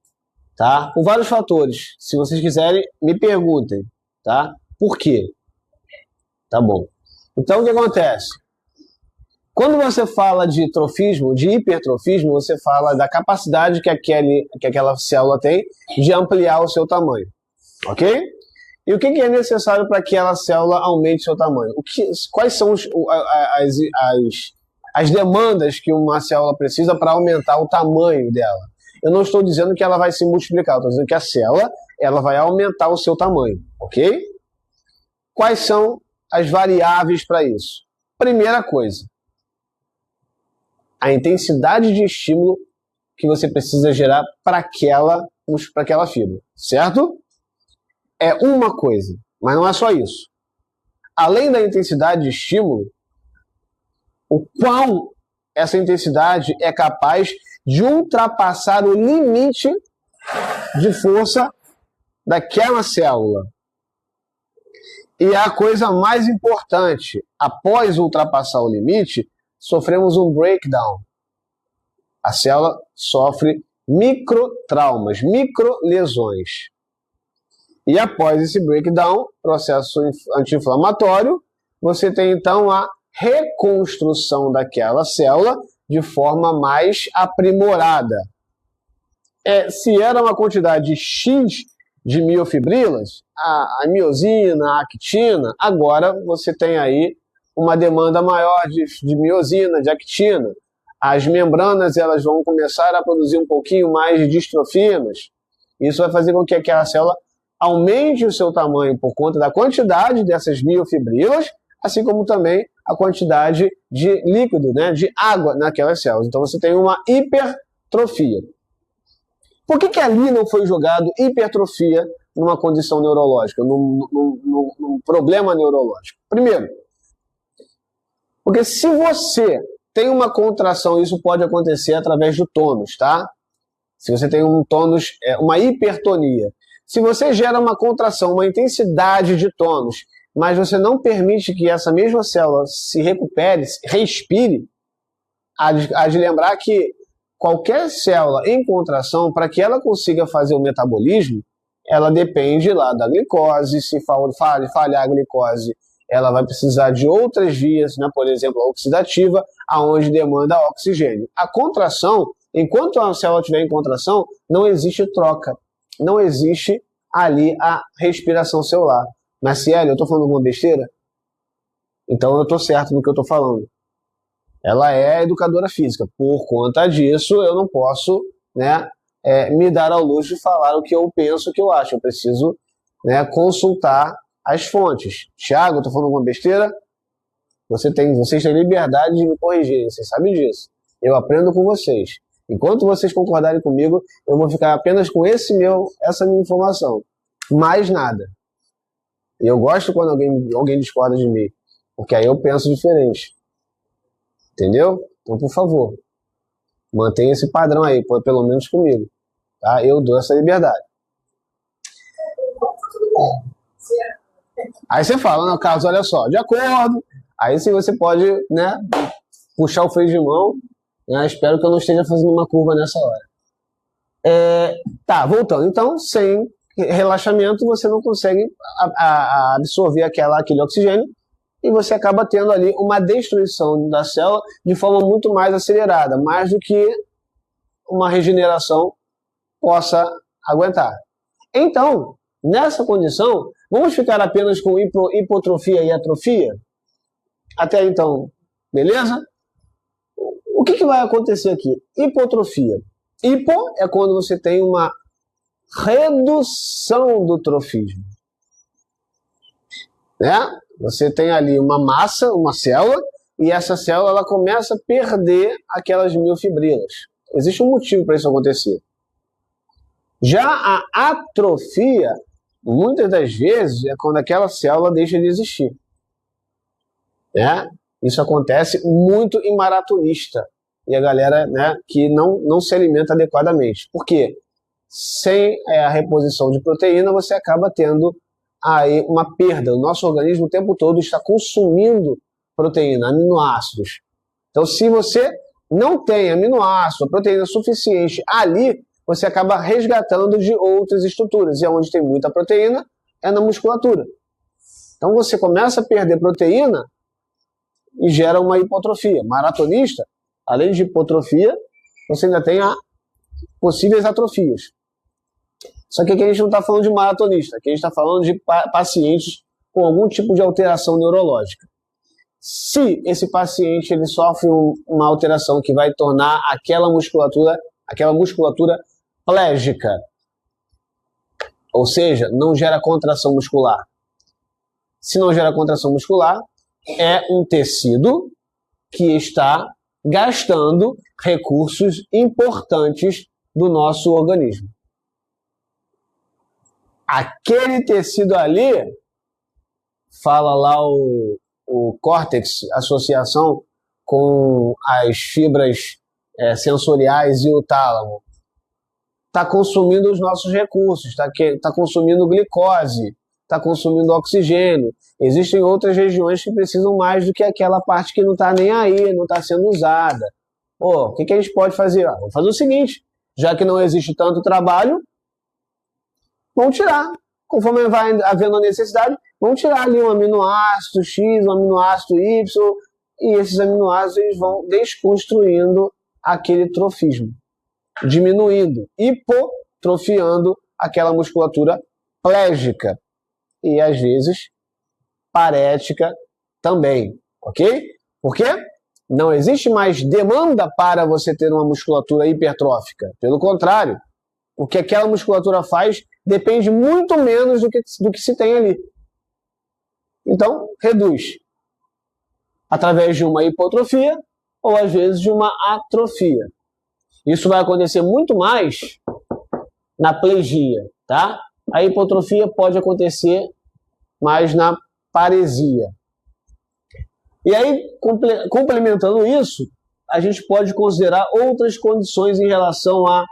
tá? Por vários fatores. Se vocês quiserem, me perguntem, tá? Por quê? Tá bom. Então, o que acontece? Quando você fala de trofismo, de hipertrofismo, você fala da capacidade que aquela célula tem de ampliar o seu tamanho, ok? E o que é necessário para que aquela célula aumente seu tamanho? Quais são as demandas que uma célula precisa para aumentar o tamanho dela? Eu não estou dizendo que ela vai se multiplicar, eu estou dizendo que a célula ela vai aumentar o seu tamanho, ok? Quais são as variáveis para isso? Primeira coisa, a intensidade de estímulo que você precisa gerar para aquela fibra, certo? É uma coisa, mas não é só isso. Além da intensidade de estímulo, o qual essa intensidade é capaz de ultrapassar o limite de força daquela célula. E a coisa mais importante, após ultrapassar o limite, sofremos um breakdown. A célula sofre microtraumas, microlesões. E após esse breakdown, processo anti-inflamatório, você tem então a reconstrução daquela célula de forma mais aprimorada. Se era uma quantidade X de miofibrilas, a miosina, a actina, agora você tem aí uma demanda maior de miosina, de actina. As membranas elas vão começar a produzir um pouquinho mais de distrofinas. Isso vai fazer com que aquela célula aumente o seu tamanho por conta da quantidade dessas miofibrilas, assim como também a quantidade de líquido, né, de água naquelas células. Então você tem uma hipertrofia. Por que ali não foi jogado hipertrofia numa condição neurológica, num problema neurológico? Primeiro, porque se você tem uma contração, isso pode acontecer através do tônus, tá? Se você tem um tônus, uma hipertonia. Se você gera uma contração, uma intensidade de tônus, mas você não permite que essa mesma célula se recupere, respire, há de lembrar que qualquer célula em contração, para que ela consiga fazer o metabolismo, ela depende lá da glicose. Se falhar a glicose, ela vai precisar de outras vias, né? Por exemplo, a oxidativa, aonde demanda oxigênio. A contração, enquanto a célula estiver em contração, não existe troca. Não existe ali a respiração celular. Mas, Cielo, eu estou falando alguma besteira? Então eu estou certo no que eu estou falando. Ela é educadora física. Por conta disso, eu não posso, né, me dar ao luxo de falar o que eu penso, o que eu acho. Eu preciso, né, consultar as fontes. Thiago, eu estou falando alguma besteira? Vocês têm liberdade de me corrigir, vocês sabem disso. Eu aprendo com vocês. Enquanto vocês concordarem comigo, eu vou ficar apenas com essa minha informação. Mais nada. E eu gosto quando alguém discorda de mim, porque aí eu penso diferente. Entendeu? Então, por favor, mantenha esse padrão aí, pelo menos comigo. Tá? Eu dou essa liberdade. Aí você fala, não, Carlos, olha só, de acordo. Aí sim você pode, né, puxar o freio de mão, né? Espero que eu não esteja fazendo uma curva nessa hora. Tá, voltando. Então, sem relaxamento, você não consegue absorver aquele oxigênio e você acaba tendo ali uma destruição da célula de forma muito mais acelerada, mais do que uma regeneração possa aguentar. Então, nessa condição, vamos ficar apenas com hipotrofia e atrofia? Até então, beleza? O que vai acontecer aqui? Hipotrofia. Hipo é quando você tem uma redução do trofismo. Né? Você tem ali uma massa, uma célula, e essa célula ela começa a perder aquelas miofibrilas. Existe um motivo para isso acontecer. Já a atrofia, muitas das vezes, é quando aquela célula deixa de existir. Né? Isso acontece muito em maratonista. E a galera, né, que não se alimenta adequadamente. Por quê? Sem a reposição de proteína, você acaba tendo aí uma perda. O nosso organismo o tempo todo está consumindo proteína, aminoácidos. Então, se você não tem aminoácido, proteína suficiente ali, você acaba resgatando de outras estruturas. E onde tem muita proteína é na musculatura. Então, você começa a perder proteína e gera uma hipotrofia. Maratonista, além de hipotrofia, você ainda tem possíveis atrofias. Só que aqui a gente não está falando de maratonista, aqui a gente está falando de pacientes com algum tipo de alteração neurológica. Se esse paciente ele sofre uma alteração que vai tornar aquela musculatura plégica, ou seja, não gera contração muscular. Se não gera contração muscular, é um tecido que está gastando recursos importantes do nosso organismo. Aquele tecido ali, fala lá o córtex, associação com as fibras sensoriais e o tálamo, está consumindo os nossos recursos, está consumindo glicose, está consumindo oxigênio. Existem outras regiões que precisam mais do que aquela parte que não está nem aí, não está sendo usada. O que a gente pode fazer? Vamos fazer o seguinte, já que não existe tanto trabalho, vamos tirar. Conforme vai havendo a necessidade, vamos tirar ali um aminoácido X, um aminoácido Y, e esses aminoácidos eles vão desconstruindo aquele trofismo, diminuindo, hipotrofiando aquela musculatura plégica e, às vezes, parética também, ok? Por quê? Não existe mais demanda para você ter uma musculatura hipertrófica. Pelo contrário, o que aquela musculatura faz depende muito menos do que se tem ali. Então, reduz. Através de uma hipotrofia ou, às vezes, de uma atrofia. Isso vai acontecer muito mais na plegia, tá? A hipotrofia pode acontecer mais na paresia. E aí, complementando isso, a gente pode considerar outras condições em relação a...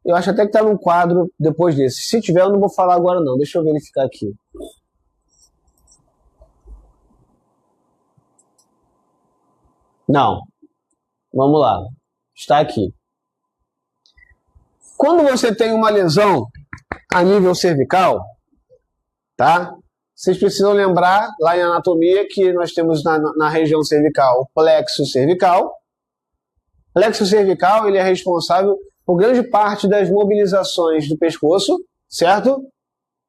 Eu acho até que está num quadro depois desse. Se tiver, eu não vou falar agora não. Deixa eu verificar aqui. Não. Vamos lá. Está aqui. Quando você tem uma lesão a nível cervical, tá? Vocês precisam lembrar, lá em anatomia, que nós temos na região cervical o plexo cervical. O plexo cervical ele é responsável por grande parte das mobilizações do pescoço, certo?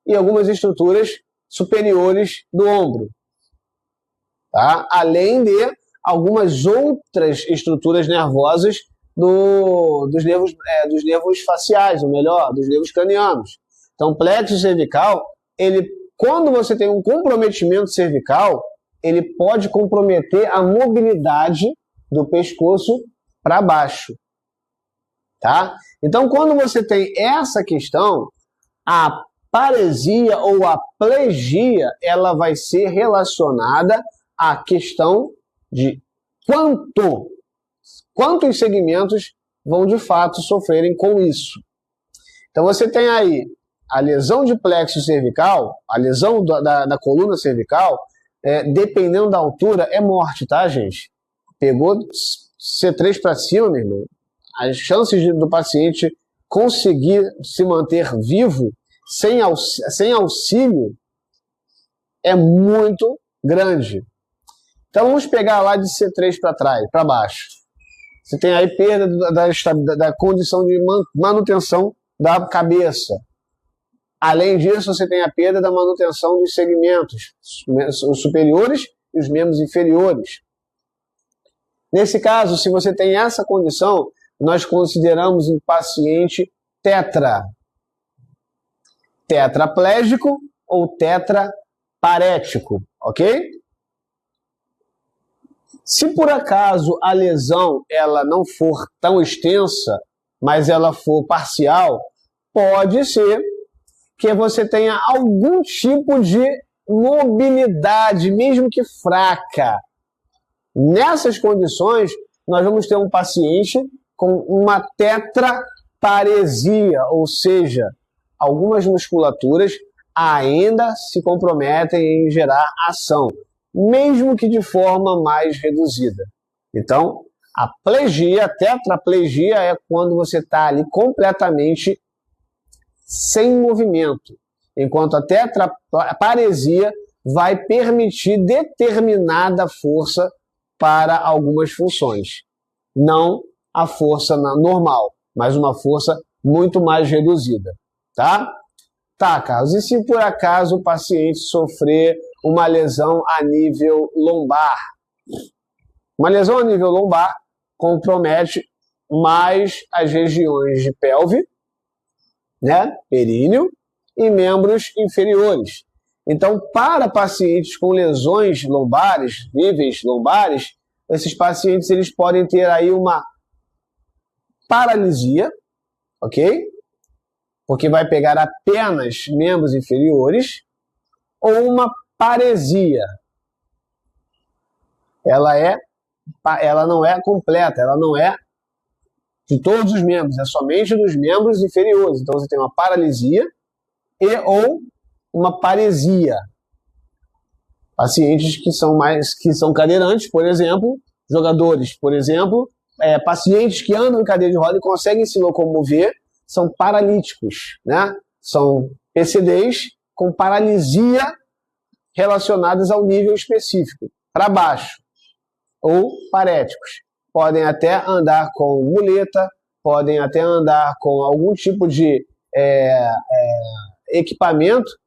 E algumas estruturas superiores do ombro. Tá? Além de algumas outras estruturas nervosas dos nervos faciais, ou melhor, dos nervos cranianos. Então, o plexo cervical, quando você tem um comprometimento cervical, ele pode comprometer a mobilidade do pescoço para baixo. Tá? Então, quando você tem essa questão, a paresia ou a plegia, ela vai ser relacionada à questão de quantos segmentos vão de fato sofrerem com isso. Então, você tem aí a lesão de plexo cervical, a lesão da coluna cervical, dependendo da altura, é morte, tá, gente? Pegou C3 para cima, meu irmão, as chances do paciente conseguir se manter vivo sem auxílio é muito grande. Então vamos pegar lá de C3 para trás, para baixo. Você tem aí perda da condição de manutenção da cabeça. Além disso, você tem a perda da manutenção dos segmentos, os superiores e os membros inferiores. Nesse caso, se você tem essa condição, nós consideramos um paciente tetraplégico ou tetraparético, ok? Se por acaso a lesão ela não for tão extensa, mas ela for parcial, pode ser que você tenha algum tipo de mobilidade, mesmo que fraca. Nessas condições, nós vamos ter um paciente com uma tetraparesia, ou seja, algumas musculaturas ainda se comprometem em gerar ação, mesmo que de forma mais reduzida. Então, a plegia, a tetraplegia é quando você está ali completamente sem movimento, enquanto a tetraparesia vai permitir determinada força para algumas funções. Não a força normal, mas uma força muito mais reduzida. Tá? Tá, Carlos, e se por acaso o paciente sofrer uma lesão a nível lombar? Uma lesão a nível lombar compromete mais as regiões de pelve, né, períneo e membros inferiores. Então, para pacientes com lesões lombares, níveis lombares, esses pacientes eles podem ter aí uma paralisia, ok? Porque vai pegar apenas membros inferiores, ou uma paresia. Ela não é completa, ela não é de todos os membros, é somente dos membros inferiores. Então você tem uma paralisia ou uma paresia. Pacientes que são cadeirantes, por exemplo, jogadores, por exemplo, pacientes que andam em cadeira de roda e conseguem se locomover, são paralíticos, né? São PCDs com paralisia relacionadas ao nível específico, para baixo, ou paréticos. Podem até andar com muleta, podem até andar com algum tipo de equipamento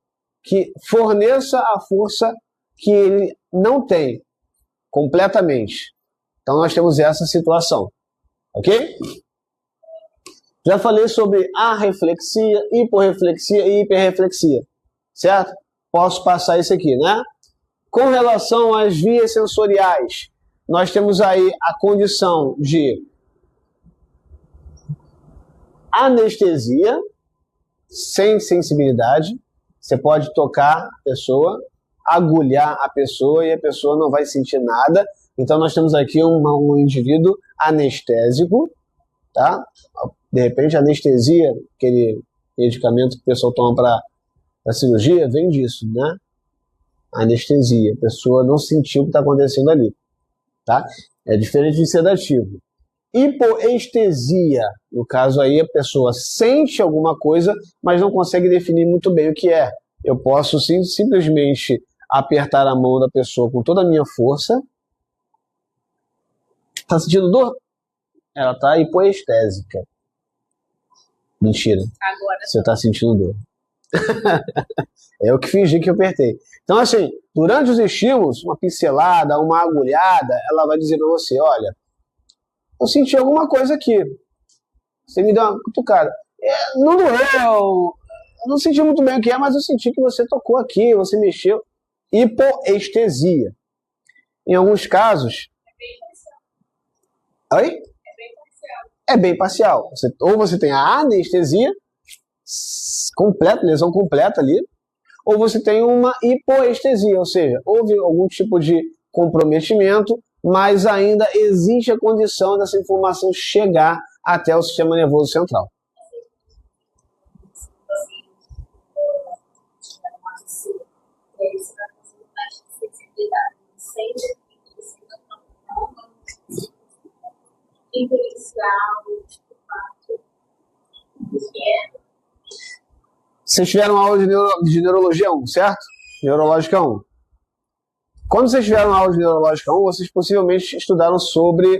que forneça a força que ele não tem completamente. Então nós temos essa situação, ok? Já falei sobre arreflexia, hiporreflexia e hiperreflexia, certo? Posso passar isso aqui, né? Com relação às vias sensoriais, nós temos aí a condição de anestesia, sem sensibilidade. Você pode tocar a pessoa, agulhar a pessoa e a pessoa não vai sentir nada. Então nós temos aqui um indivíduo anestésico, tá? De repente, anestesia, aquele medicamento que o pessoal toma para cirurgia, vem disso, né? Anestesia. A pessoa não sentiu o que está acontecendo ali, tá? É diferente de sedativo. Hipoestesia, no caso aí, a pessoa sente alguma coisa, mas não consegue definir muito bem o que é. Eu posso simplesmente apertar a mão da pessoa com toda a minha força. Tá sentindo dor? Ela tá hipoestésica. Mentira. Agora você tá sentindo dor. Eu que fingi que eu apertei. Então, assim, durante os estímulos, uma pincelada, uma agulhada, ela vai dizer para você, olha, eu senti alguma coisa aqui. Você me deu uma cutucada. Não doeu, eu não senti muito bem o que é, mas eu senti que você tocou aqui, você mexeu. Hipoestesia. Em alguns casos... Oi? É bem parcial. Ou você tem a anestesia completa, lesão completa ali, ou você tem uma hipoestesia, ou seja, houve algum tipo de comprometimento, mas ainda existe a condição dessa informação chegar até o sistema nervoso central. diferencial do fato que é. Vocês tiveram aula de neurologia 1, certo? Neurológica 1. Quando vocês tiveram aula de neurológica 1, vocês possivelmente estudaram sobre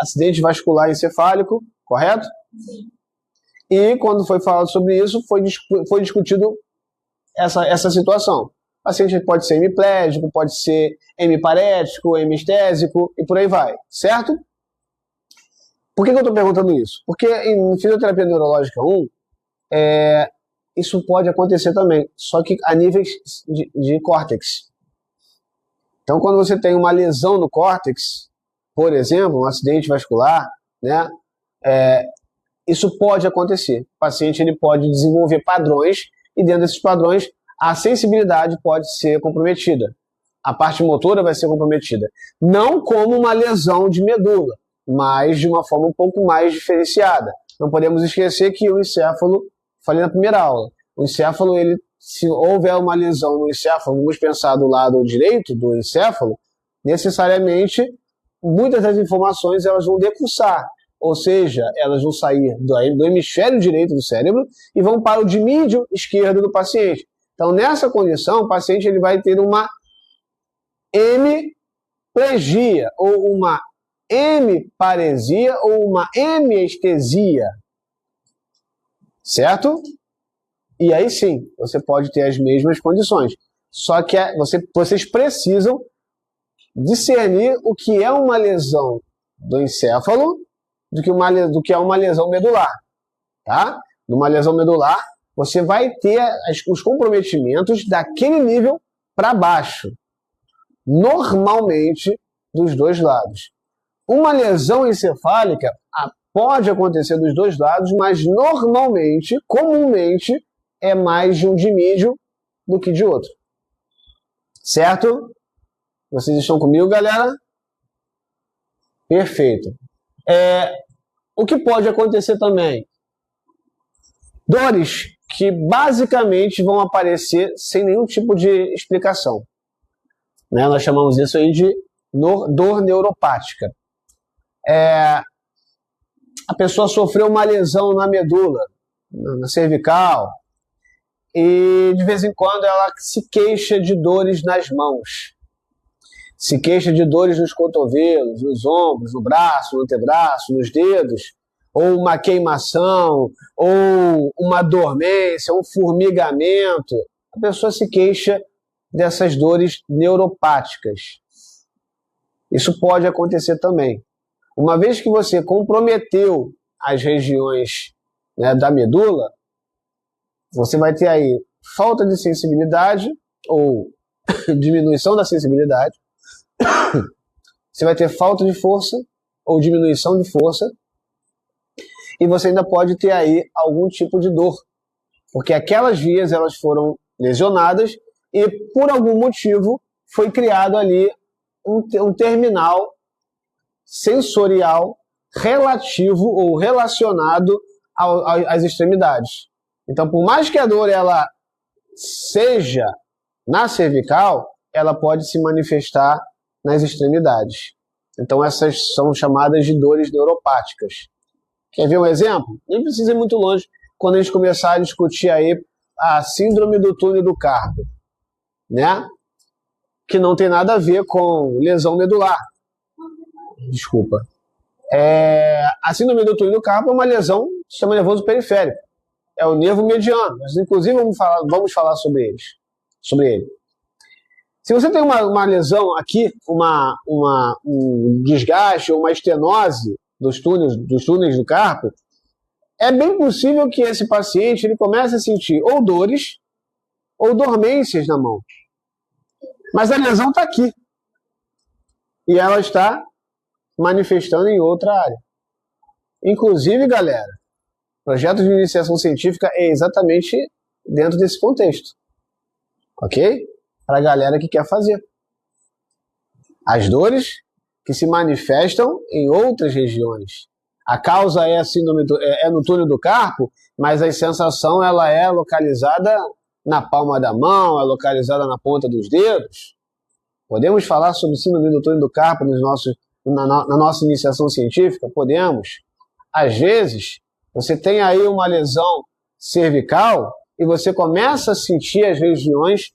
acidente vascular encefálico, correto? Sim. E quando foi falado sobre isso, foi discutido essa situação. O paciente pode ser hemiplégico, pode ser hemiparético, hemistésico e por aí vai, certo? Por que eu estou perguntando isso? Porque em fisioterapia neurológica 1, isso pode acontecer também, só que a níveis de córtex. Então, quando você tem uma lesão no córtex, por exemplo, um acidente vascular, né, isso pode acontecer. O paciente ele pode desenvolver padrões e dentro desses padrões a sensibilidade pode ser comprometida. A parte motora vai ser comprometida. Não como uma lesão de medula, mas de uma forma um pouco mais diferenciada. Não podemos esquecer que o encéfalo, falei na primeira aula, o encéfalo, se houver uma lesão no encéfalo, vamos pensar do lado direito do encéfalo, necessariamente muitas das informações elas vão decursar, ou seja, elas vão sair do hemisfério direito do cérebro e vão para o dimídio esquerdo do paciente. Então, nessa condição, o paciente ele vai ter uma hemiplegia, ou uma hemiparesia, ou uma hemiestesia. Certo? E aí sim, você pode ter as mesmas condições. Só que vocês precisam discernir o que é uma lesão do encéfalo do que é uma lesão medular. Tá? Numa lesão medular, você vai ter os comprometimentos daquele nível para baixo. Normalmente, dos dois lados. Uma lesão encefálica pode acontecer dos dois lados, mas normalmente, comumente, é mais de um dimídio do que de outro. Certo? Vocês estão comigo, galera? Perfeito. O que pode acontecer também? Dores que basicamente vão aparecer sem nenhum tipo de explicação. Né? Nós chamamos isso aí de dor neuropática. A pessoa sofreu uma lesão na medula, na cervical, e de vez em quando ela se queixa de dores nas mãos, se queixa de dores nos cotovelos, nos ombros, no braço, no antebraço, nos dedos, ou uma queimação, ou uma dormência, um formigamento. A pessoa se queixa dessas dores neuropáticas. Isso pode acontecer também. Uma vez que você comprometeu as regiões, né, da medula, você vai ter aí falta de sensibilidade ou diminuição da sensibilidade, você vai ter falta de força ou diminuição de força, e você ainda pode ter aí algum tipo de dor, porque aquelas vias elas foram lesionadas e por algum motivo foi criado ali um terminal sensorial relativo ou relacionado às extremidades. Então, por mais que a dor ela seja na cervical, ela pode se manifestar nas extremidades. Então, essas são chamadas de dores neuropáticas. Quer ver um exemplo? Nem precisa ir muito longe quando a gente começar a discutir aí a síndrome do túnel do carpo, né? Que não tem nada a ver com lesão medular. Desculpa. A síndrome do túnel do carpo é uma lesão do sistema nervoso periférico. É o nervo mediano. Nós, inclusive, vamos falar sobre ele. Se você tem uma lesão aqui, um desgaste ou uma estenose dos túneis do carpo, é bem possível que esse paciente ele comece a sentir ou dores ou dormências na mão. Mas a lesão está aqui. E ela está manifestando em outra área. Inclusive, galera, projeto de iniciação científica é exatamente dentro desse contexto. Ok? Para a galera que quer fazer. As dores que se manifestam em outras regiões. A causa é a síndrome no túnel do carpo, mas a sensação ela é localizada na palma da mão, é localizada na ponta dos dedos. Podemos falar sobre síndrome do túnel do carpo nos nossos na nossa iniciação científica? Podemos. Às vezes, você tem aí uma lesão cervical e você começa a sentir as regiões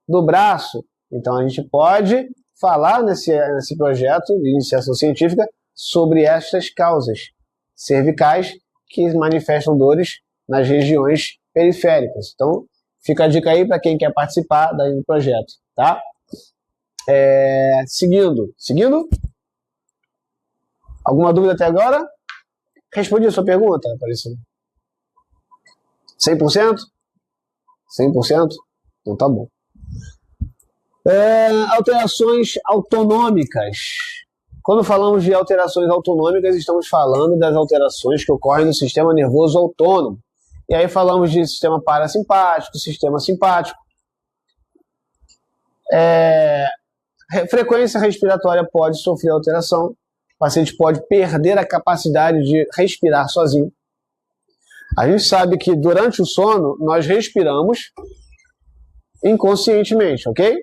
do braço. Então, a gente pode falar nesse projeto de iniciação científica sobre estas causas cervicais que manifestam dores nas regiões periféricas. Então, fica a dica aí para quem quer participar do projeto, tá? Seguindo. Alguma dúvida até agora? Respondi a sua pergunta, Aparecida. 100%? 100%? Então tá bom. Alterações autonômicas. Quando falamos de alterações autonômicas, estamos falando das alterações que ocorrem no sistema nervoso autônomo. E aí falamos de sistema parasimpático, sistema simpático. Frequência respiratória pode sofrer alteração. O paciente pode perder a capacidade de respirar sozinho. A gente sabe que durante o sono nós respiramos inconscientemente, ok?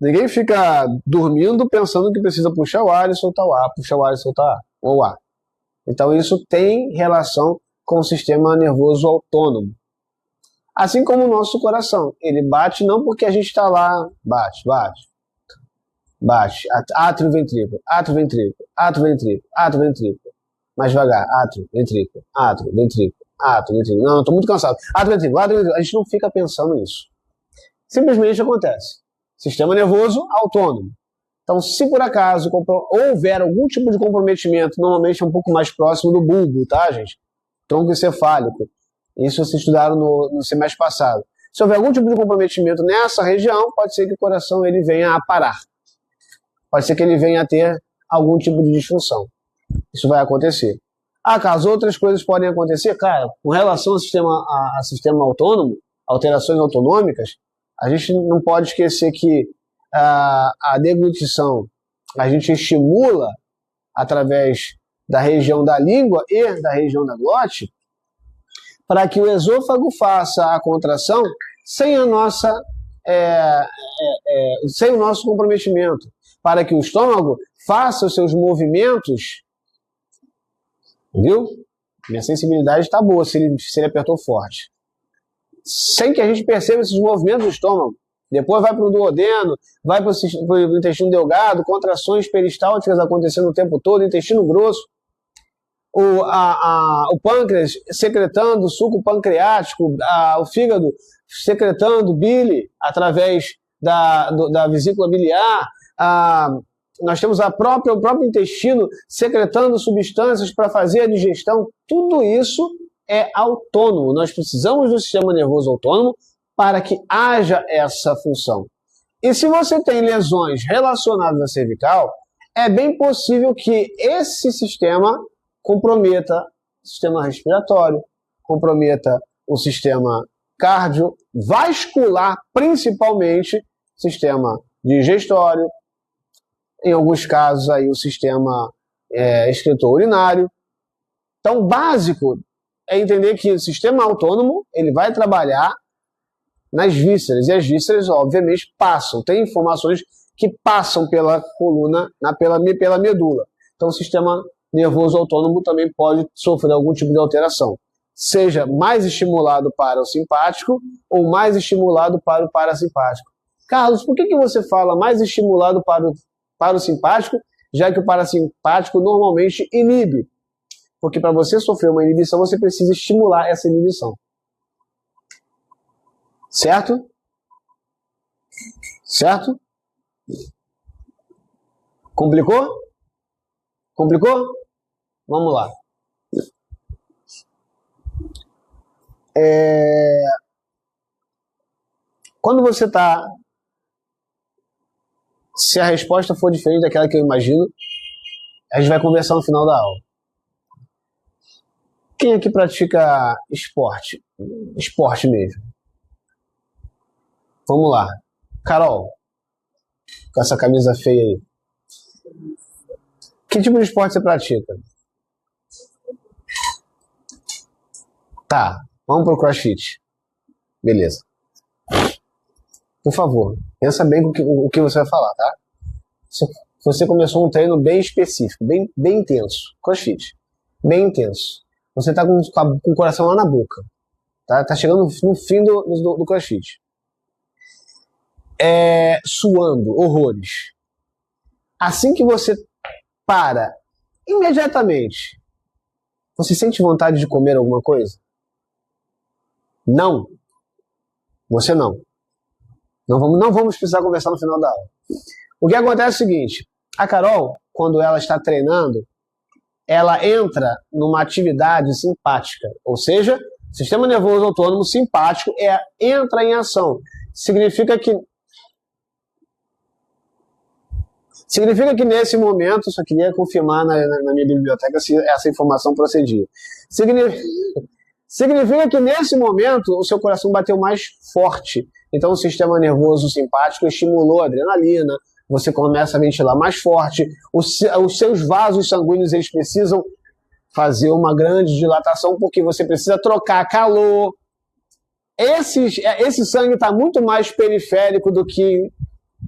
Ninguém fica dormindo pensando que precisa puxar o ar e soltar o ar, puxar o ar e soltar o ar. Então isso tem relação com o sistema nervoso autônomo. Assim como o nosso coração. Ele bate não porque a gente está lá, bate. Átrio, ventrículo, átrio, ventrículo, átrio, ventrículo, átrio, ventrículo. Mais devagar, átrio, ventrículo, átrio, ventrículo, átrio, ventrículo. Não, estou muito cansado. Átrio, ventrículo, átrio, ventrículo. A gente não fica pensando nisso. Simplesmente acontece. Sistema nervoso autônomo. Então, se por acaso houver algum tipo de comprometimento, normalmente é um pouco mais próximo do bulbo, tá, gente? Tronco encefálico. Isso vocês estudaram no semestre passado. Se houver algum tipo de comprometimento nessa região, pode ser que o coração ele venha a parar. Pode ser que ele venha a ter algum tipo de disfunção. Isso vai acontecer. Caso outras coisas podem acontecer, cara, com relação ao sistema autônomo, alterações autonômicas, a gente não pode esquecer que a deglutição a gente estimula através da região da língua e da região da glote para que o esôfago faça a contração sem sem o nosso comprometimento, para que o estômago faça os seus movimentos. Viu? Minha sensibilidade está boa se ele apertou forte. Sem que a gente perceba esses movimentos do estômago. Depois vai para o duodeno, vai para o intestino delgado, contrações peristálticas acontecendo o tempo todo, intestino grosso, o pâncreas secretando suco pancreático, o fígado secretando bile através da vesícula biliar, nós temos o próprio intestino secretando substâncias para fazer a digestão. Tudo isso é autônomo. Nós precisamos do sistema nervoso autônomo para que haja essa função. E se você tem lesões relacionadas à cervical, é bem possível que esse sistema comprometa o sistema respiratório, comprometa o sistema cardiovascular, principalmente sistema digestório, em alguns casos aí o sistema excretor-urinário. Então, o básico é entender que o sistema autônomo ele vai trabalhar nas vísceras, e as vísceras, obviamente, tem informações que passam pela coluna, pela medula. Então, o sistema nervoso autônomo também pode sofrer algum tipo de alteração, seja mais estimulado para o simpático ou mais estimulado para o parasimpático. Carlos, por que você fala mais estimulado para o simpático, já que o parasimpático normalmente inibe? Porque para você sofrer uma inibição, você precisa estimular essa inibição. Certo? Certo? Complicou? Complicou? Vamos lá. Quando você está... Se a resposta for diferente daquela que eu imagino, a gente vai conversar no final da aula. Quem aqui pratica esporte? Esporte mesmo. Vamos lá. Carol, com essa camisa feia aí. Que tipo de esporte você pratica? Tá, vamos pro CrossFit. Beleza. Por favor, pensa bem o que você vai falar, tá? você começou um treino bem específico, bem intenso, CrossFit, bem intenso. Você está com o coração lá na boca, tá chegando no fim do CrossFit. Suando, horrores. Assim que você para, imediatamente, você sente vontade de comer alguma coisa? Não. Você não. Não vamos precisar conversar no final da aula. O que acontece é o seguinte, a Carol, quando ela está treinando, ela entra numa atividade simpática, ou seja, o sistema nervoso autônomo simpático entra em ação. Significa que nesse momento, só queria confirmar na minha biblioteca se essa informação procedia. Significa que nesse momento o seu coração bateu mais forte. Então o sistema nervoso simpático estimulou a adrenalina, você começa a ventilar mais forte, os seus vasos sanguíneos eles precisam fazer uma grande dilatação porque você precisa trocar calor. Esse sangue está muito mais periférico do que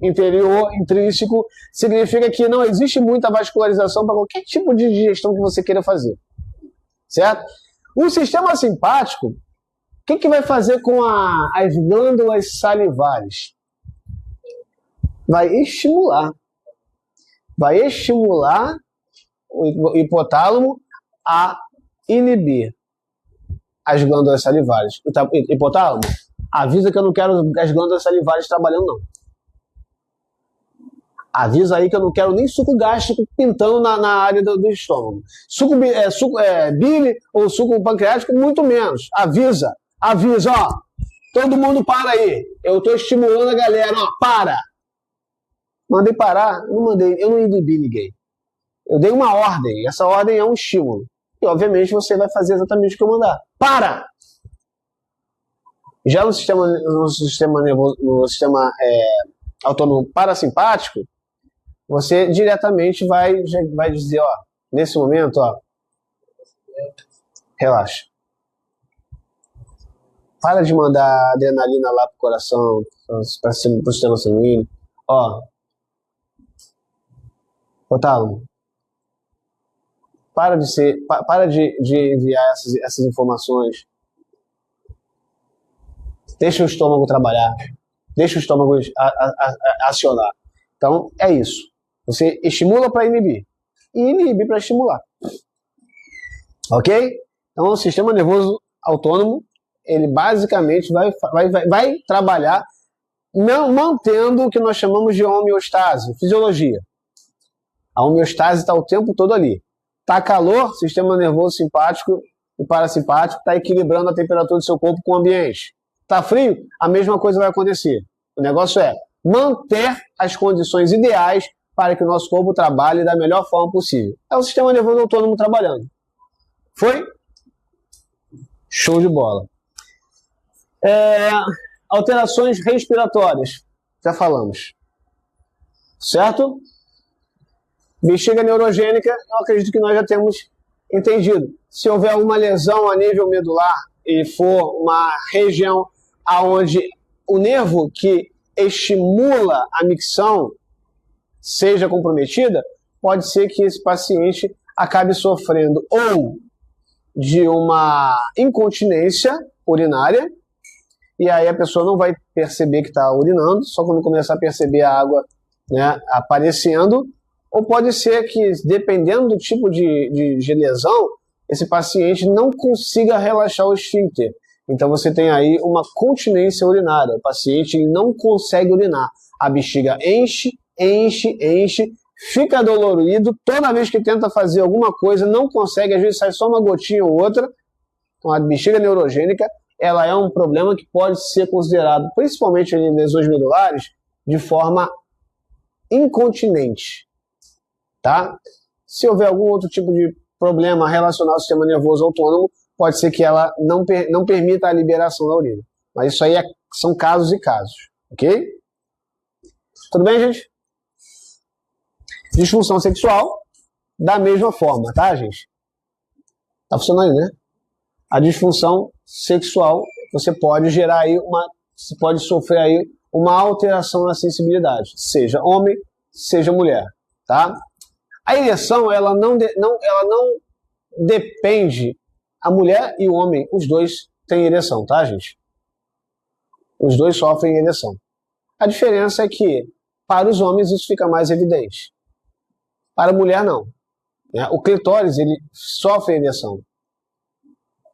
interior, intrínseco, significa que não existe muita vascularização para qualquer tipo de digestão que você queira fazer. Certo? O sistema simpático, o que vai fazer com as glândulas salivares? Vai estimular o hipotálamo a inibir as glândulas salivares. Hipotálamo, avisa que eu não quero as glândulas salivares trabalhando, não. Avisa aí que eu não quero nem suco gástrico pintando na área do estômago. Suco bile ou suco pancreático, muito menos. Avisa, ó. Todo mundo para aí. Eu estou estimulando a galera, ó, para. Mandei parar? Eu não inibi ninguém. Eu dei uma ordem. Essa ordem é um estímulo. E, obviamente, você vai fazer exatamente o que eu mandar. Para! Já no sistema autônomo parasimpático, você diretamente vai dizer, ó, nesse momento, ó, relaxa. Para de mandar adrenalina lá pro coração, para o sistema sanguíneo. Ó, Otávio, para de enviar essas informações. Deixa o estômago trabalhar. Deixa o estômago acionar. Então, é isso. Você estimula para inibir. E inibe para estimular. Ok? Então, o sistema nervoso autônomo, ele basicamente vai trabalhar mantendo o que nós chamamos de homeostase, fisiologia. A homeostase está o tempo todo ali. Está calor, sistema nervoso simpático e parasimpático está equilibrando a temperatura do seu corpo com o ambiente. Está frio? A mesma coisa vai acontecer. O negócio é manter as condições ideais para que o nosso corpo trabalhe da melhor forma possível. É o sistema nervoso autônomo trabalhando. Foi? Show de bola. Alterações respiratórias. Já falamos. Certo? Bexiga neurogênica, eu acredito que nós já temos entendido. Se houver alguma lesão a nível medular e for uma região onde o nervo que estimula a micção seja comprometida, pode ser que esse paciente acabe sofrendo ou de uma incontinência urinária, e aí a pessoa não vai perceber que está urinando, só quando começar a perceber a água, né, aparecendo, ou pode ser que, dependendo do tipo de lesão, esse paciente não consiga relaxar o esfíncter. Então você tem aí uma continência urinária. O paciente não consegue urinar. A bexiga enche, fica dolorido. Toda vez que tenta fazer alguma coisa, não consegue. Às vezes sai só uma gotinha ou outra. Então a bexiga neurogênica, ela é um problema que pode ser considerado, principalmente em lesões medulares, de forma incontinente. Tá? Se houver algum outro tipo de problema relacionado ao sistema nervoso autônomo, pode ser que ela não permita a liberação da urina. Mas isso aí são casos e casos. Ok? Tudo bem, gente? Disfunção sexual, da mesma forma, tá, gente? Tá funcionando, né? A disfunção sexual, você pode gerar aí você pode sofrer aí uma alteração na sensibilidade, seja homem, seja mulher. tá? A ereção, ela não depende, a mulher e o homem, os dois têm ereção, tá, gente? Os dois sofrem ereção. A diferença é que, para os homens, isso fica mais evidente. Para a mulher, não. O clitóris, ele sofre ereção.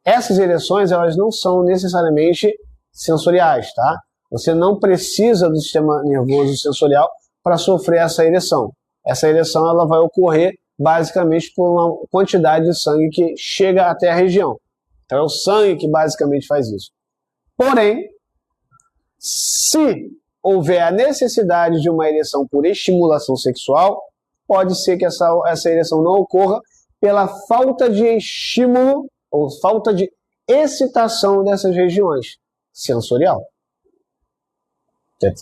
Essas ereções, elas não são necessariamente sensoriais, tá? Você não precisa do sistema nervoso sensorial para sofrer essa ereção. Essa ereção, ela vai ocorrer basicamente por uma quantidade de sangue que chega até a região. Então é o sangue que basicamente faz isso. Porém, se houver a necessidade de uma ereção por estimulação sexual, pode ser que essa ereção não ocorra pela falta de estímulo ou falta de excitação dessas regiões sensorial.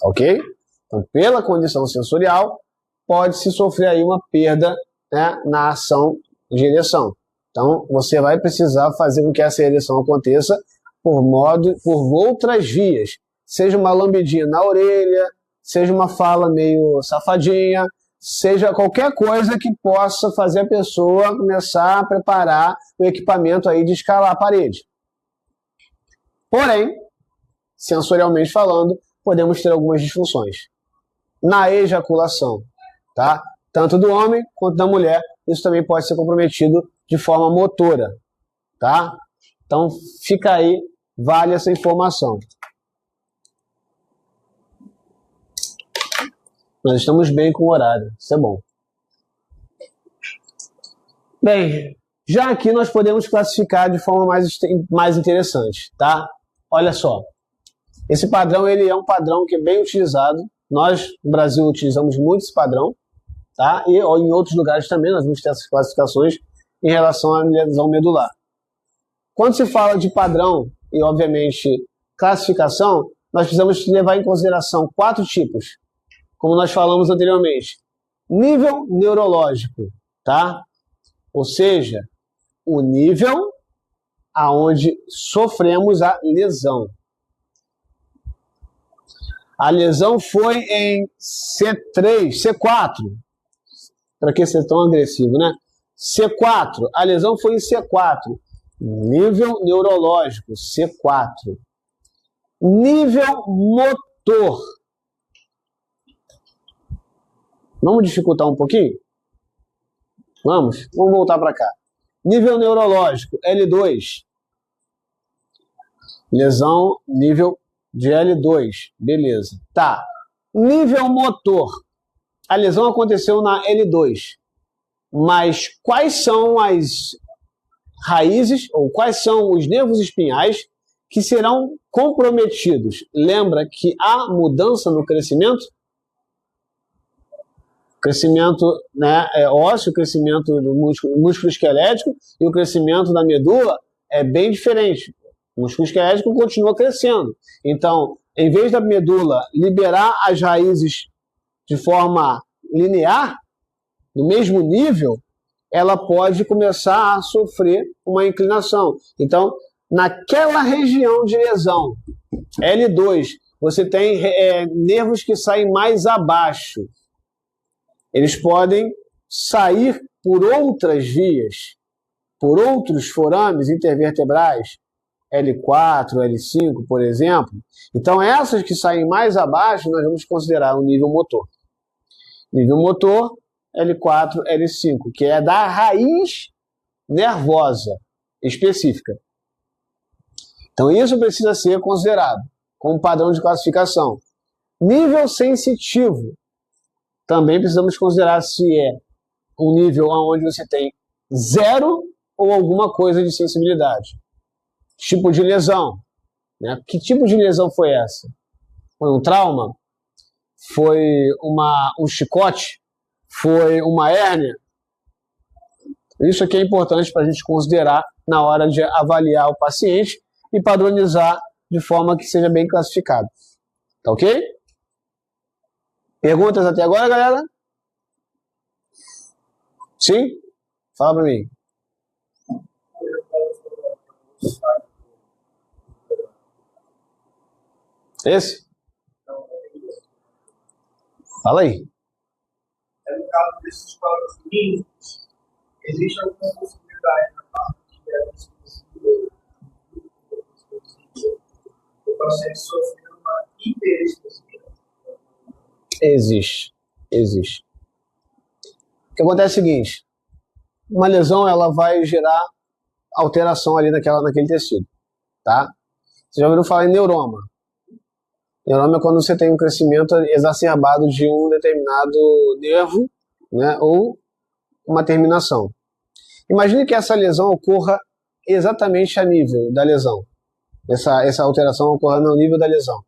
Ok? Então, pela condição sensorial, pode-se sofrer aí uma perda, né, na ação de ereção. Então, você vai precisar fazer com que essa ereção aconteça por outras vias. Seja uma lambidinha na orelha, seja uma fala meio safadinha, seja qualquer coisa que possa fazer a pessoa começar a preparar o equipamento aí de escalar a parede. Porém, sensorialmente falando, podemos ter algumas disfunções. Na ejaculação, tá? Tanto do homem quanto da mulher, isso também pode ser comprometido de forma motora, tá? Então, fica aí, vale essa informação. Nós estamos bem com o horário, isso é bom. Bem, já aqui nós podemos classificar de forma mais interessante, tá? Olha só, esse padrão, ele é um padrão que é bem utilizado. Nós, no Brasil, utilizamos muito esse padrão, tá? E em outros lugares também nós vamos ter essas classificações em relação à lesão medular. Quando se fala de padrão e, obviamente, classificação, nós precisamos levar em consideração 4 tipos, como nós falamos anteriormente. Nível neurológico, tá? Ou seja, o nível aonde sofremos a lesão. A lesão foi em C3, C4. Para que ser tão agressivo, né? C4. A lesão foi em C4. Nível neurológico, C4. Nível motor. Vamos dificultar um pouquinho? Vamos voltar para cá. Nível neurológico, L2. Lesão, nível de L2. Beleza. Tá. Nível motor. A lesão aconteceu na L2. Mas quais são as raízes, ou quais são os nervos espinhais que serão comprometidos? Lembra que há mudança no crescimento? Crescimento, né, ósseo, crescimento do músculo esquelético, e o crescimento da medula é bem diferente. O músculo esquelético continua crescendo. Então, em vez da medula liberar as raízes de forma linear, no mesmo nível, ela pode começar a sofrer uma inclinação. Então, naquela região de lesão, L2, você tem nervos que saem mais abaixo. Eles podem sair por outras vias, por outros forames intervertebrais, L4, L5, por exemplo. Então, essas que saem mais abaixo, nós vamos considerar o nível motor. Nível motor, L4, L5, que é da raiz nervosa específica. Então, isso precisa ser considerado como padrão de classificação. Nível sensitivo. Também precisamos considerar se é um nível onde você tem 0 ou alguma coisa de sensibilidade. Tipo de lesão, né? Que tipo de lesão foi essa? Foi um trauma? Foi um chicote? Foi uma hérnia? Isso aqui é importante para a gente considerar na hora de avaliar o paciente e padronizar de forma que seja bem classificado. Tá ok? Perguntas até agora, galera? Sim? Fala para mim. Esse? Fala aí. caso desses corpos mínimos, existe alguma possibilidade na parte de o paciente sofrer uma hiperestesia? Existe. O que acontece é o seguinte, uma lesão ela vai gerar alteração ali naquele tecido, tá? Você já ouviu falar em neuroma? Neuroma é quando você tem um crescimento exacerbado de um determinado nervo, né, ou uma terminação. Imagine que essa lesão ocorra exatamente a nível da lesão. Essa alteração ocorra no nível da lesão.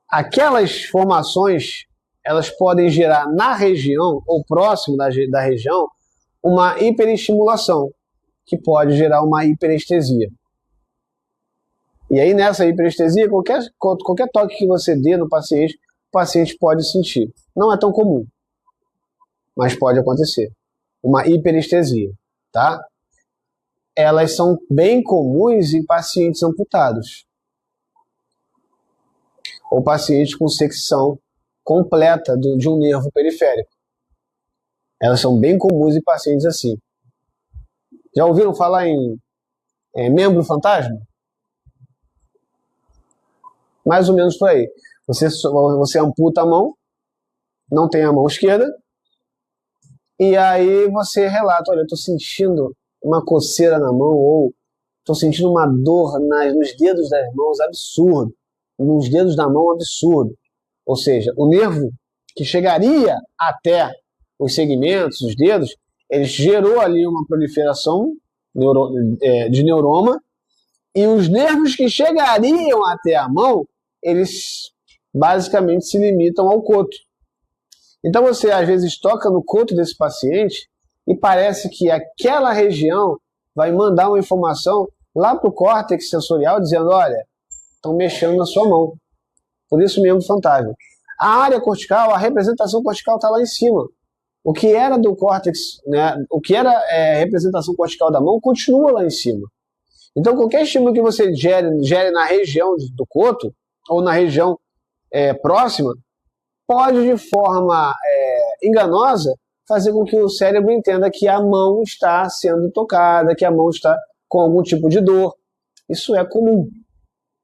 Aquelas formações, elas podem gerar na região, ou próximo da região, uma hiperestimulação, que pode gerar uma hiperestesia. E aí, nessa hiperestesia, qualquer toque que você dê no paciente, o paciente pode sentir. Não é tão comum, mas pode acontecer. Uma hiperestesia, tá? Elas são bem comuns em pacientes amputados. Ou pacientes com secção completa de um nervo periférico. Elas são bem comuns em pacientes assim. Já ouviram falar em membro fantasma? Mais ou menos por aí. Você amputa a mão, não tem a mão esquerda, e aí você relata, olha, eu estou sentindo uma coceira na mão, ou estou sentindo uma dor nos dedos das mãos, absurdo. Nos dedos da mão, absurdo. Ou seja, o nervo que chegaria até os segmentos, os dedos, ele gerou ali uma proliferação de neuroma, e os nervos que chegariam até a mão, eles basicamente se limitam ao coto. Então você às vezes toca no coto desse paciente e parece que aquela região vai mandar uma informação lá para o córtex sensorial dizendo, olha, estão mexendo na sua mão. Por isso mesmo fantasma. A área cortical, a representação cortical está lá em cima. O que era do córtex, né, o que era representação cortical da mão, continua lá em cima. Então qualquer estímulo que você gere na região do coto, ou na região próxima, pode de forma enganosa fazer com que o cérebro entenda que a mão está sendo tocada, que a mão está com algum tipo de dor. Isso é comum,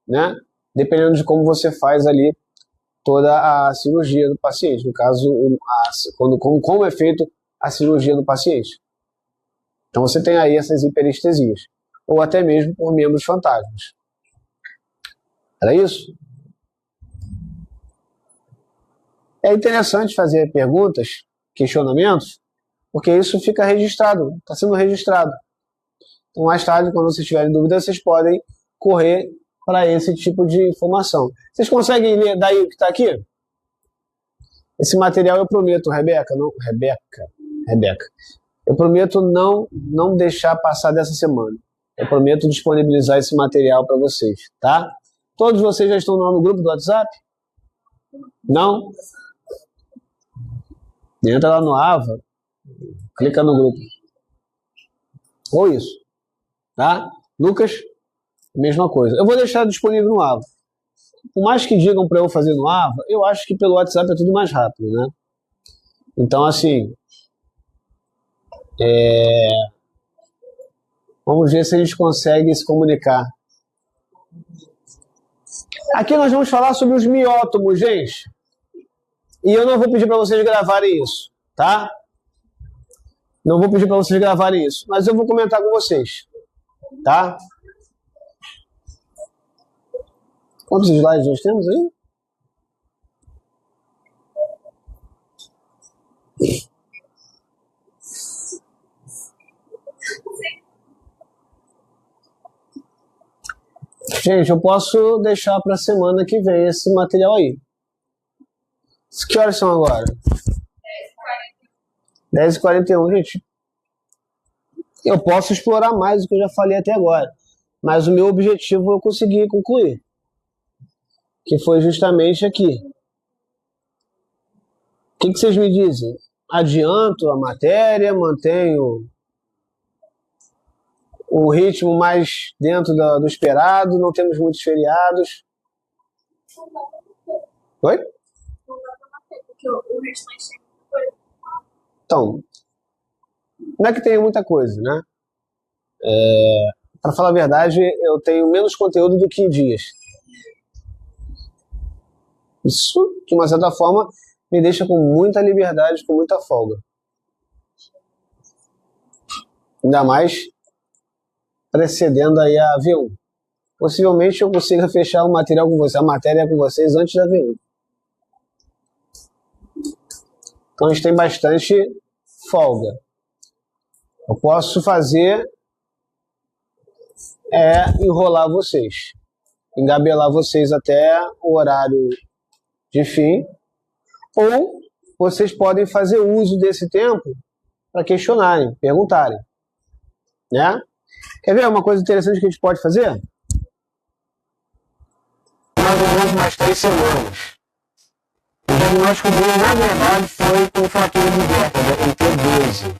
né? Dependendo de como você faz ali toda a cirurgia do paciente, no caso, como é feito a cirurgia do paciente. Então você tem aí essas hiperestesias, ou até mesmo por membros fantasmas. Era isso? É interessante fazer perguntas, questionamentos, porque isso fica registrado, está sendo registrado. Então, mais tarde, quando vocês tiverem dúvida, vocês podem correr para esse tipo de informação. Vocês conseguem ler daí o que está aqui? Esse material eu prometo, Rebeca. Eu prometo não deixar passar dessa semana. Eu prometo disponibilizar esse material para vocês, tá? Todos vocês já estão no grupo do WhatsApp? Não? Entra lá no AVA, clica no grupo. Ou isso, tá? Lucas, mesma coisa. Eu vou deixar disponível no AVA. Por mais que digam para eu fazer no AVA, eu acho que pelo WhatsApp é tudo mais rápido, né? Então, assim, vamos ver se a gente consegue se comunicar. Aqui nós vamos falar sobre os miótomos, gente. E eu não vou pedir para vocês gravarem isso, tá? Não vou pedir para vocês gravarem isso, mas eu vou comentar com vocês, tá? Quantos slides nós temos aí? Gente, eu posso deixar para a semana que vem esse material aí. Que horas são agora? 10h41, gente. Eu posso explorar mais do que eu já falei até agora, mas o meu objetivo eu consegui concluir, que foi justamente aqui. O que vocês me dizem? Adianto a matéria, mantenho o ritmo mais dentro do esperado, não temos muitos feriados. Oi? Então, não é que tenha muita coisa, né? Para falar a verdade, eu tenho menos conteúdo do que dias. Isso, de uma certa forma, me deixa com muita liberdade, com muita folga. Ainda mais precedendo aí a V1. Possivelmente eu consiga fechar o material com vocês, a matéria com vocês antes da V1. Então a gente tem bastante folga. Eu posso fazer enrolar vocês, engabelar vocês até o horário de fim, ou vocês podem fazer uso desse tempo para questionarem, perguntarem, né? Quer ver uma coisa interessante que a gente pode fazer? Mais ou menos umas 3 semanas. O diagnóstico dele, na verdade, foi com fratura de vértebra em T12,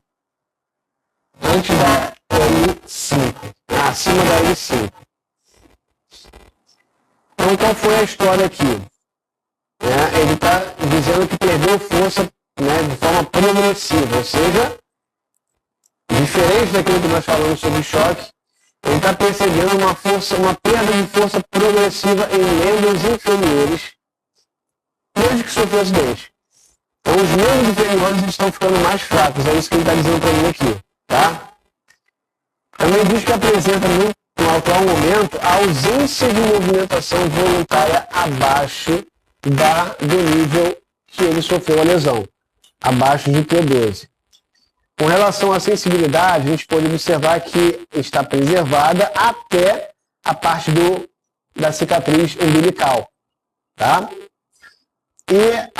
antes da L5, acima da L5. Então, qual foi a história aqui? Ele está dizendo que perdeu força, de forma progressiva, ou seja, diferente daquilo que nós falamos sobre choque, ele está percebendo uma perda de força progressiva em membros inferiores desde que sofreu acidente. Então os membros inferiores estão ficando mais fracos, é isso que ele está dizendo para mim aqui, tá? Também diz que apresenta no atual momento a ausência de movimentação voluntária abaixo do nível que ele sofreu a lesão, abaixo de T12. Com relação à sensibilidade, a gente pode observar que está preservada até a parte da cicatriz umbilical, tá? E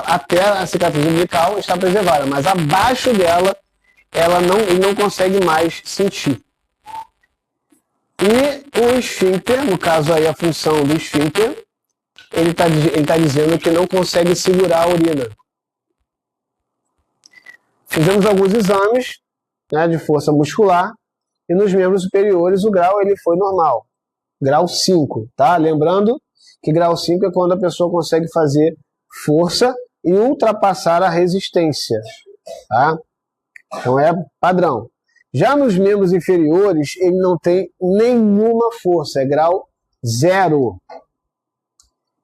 até a cicatriz umbilical está preservada, mas abaixo dela, ele não consegue mais sentir. E o esfíncter, no caso aí a função do esfíncter, ele tá dizendo que não consegue segurar a urina. Fizemos alguns exames, de força muscular, e nos membros superiores o grau ele foi normal. Grau 5, tá? Lembrando que grau 5 é quando a pessoa consegue fazer força e ultrapassar a resistência, tá? Então é padrão. Já nos membros inferiores, ele não tem nenhuma força, é grau 0.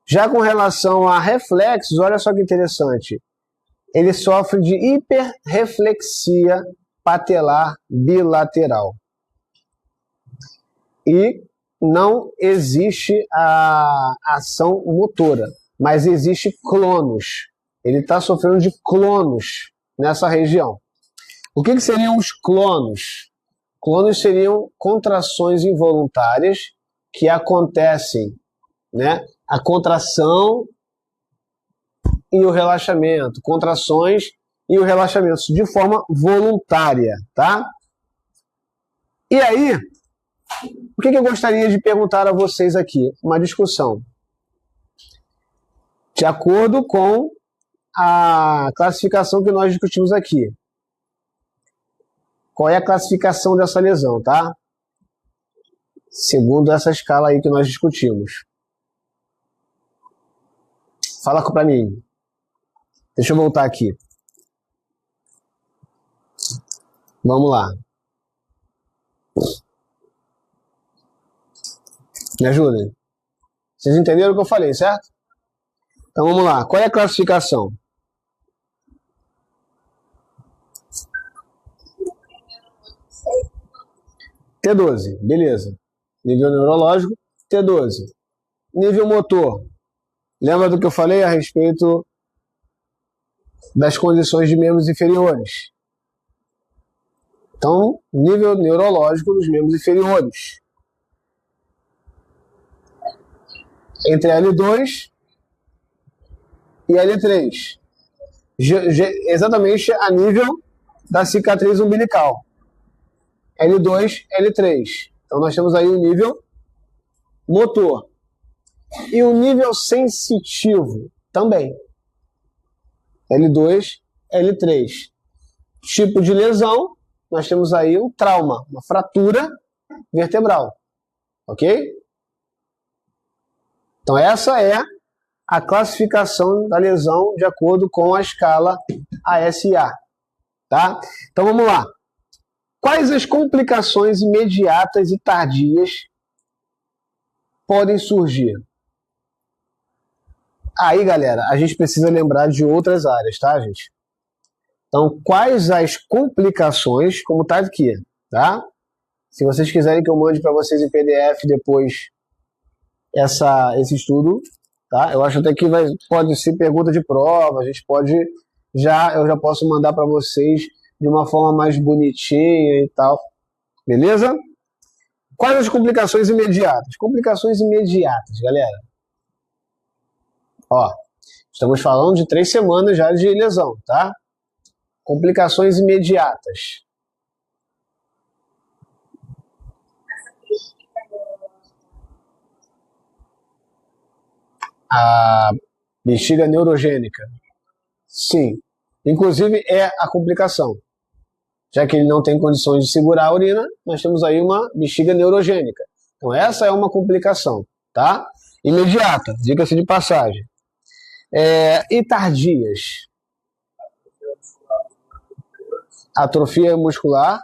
Já com relação a reflexos, olha só que interessante. Ele sofre de hiperreflexia patelar bilateral. E não existe a ação motora, mas existe clonos. Ele está sofrendo de clonos nessa região. O que seriam os clonos? Clonos seriam contrações involuntárias que acontecem, a contração e o relaxamento, contrações e o relaxamento de forma voluntária, tá? E aí, o que eu gostaria de perguntar a vocês aqui? Uma discussão. De acordo com a classificação que nós discutimos aqui. Qual é a classificação dessa lesão, tá? Segundo essa escala aí que nós discutimos. Fala para mim. Deixa eu voltar aqui. Vamos lá. Me ajudem. Vocês entenderam o que eu falei, certo? Então vamos lá. Qual é a classificação? T12, beleza. Nível neurológico, T12. Nível motor. Lembra do que eu falei a respeito das condições de membros inferiores? Então, nível neurológico dos membros inferiores. Entre L2 e L3. Exatamente a nível da cicatriz umbilical. L2, L3. Então, nós temos aí o nível motor. E o nível sensitivo também. L2, L3. Tipo de lesão, nós temos aí um trauma, uma fratura vertebral. Ok? Então, essa é a classificação da lesão de acordo com a escala ASA. tá? Então vamos lá. Quais as complicações imediatas e tardias podem surgir? Aí, galera, a gente precisa lembrar de outras áreas, tá, gente? Então, quais as complicações, como tá aqui, tá? Se vocês quiserem que eu mande para vocês em PDF depois esse estudo, tá? Eu acho até que pode ser pergunta de prova, a gente pode eu já posso mandar para vocês de uma forma mais bonitinha e tal, beleza? Quais as complicações imediatas? Complicações imediatas, galera. Ó, estamos falando de 3 semanas já de lesão, tá? Complicações imediatas. A bexiga neurogênica. Sim. Inclusive é a complicação. Já que ele não tem condições de segurar a urina, nós temos aí uma bexiga neurogênica. Então essa é uma complicação, tá? Imediata, diga-se de passagem. E tardias? Atrofia muscular,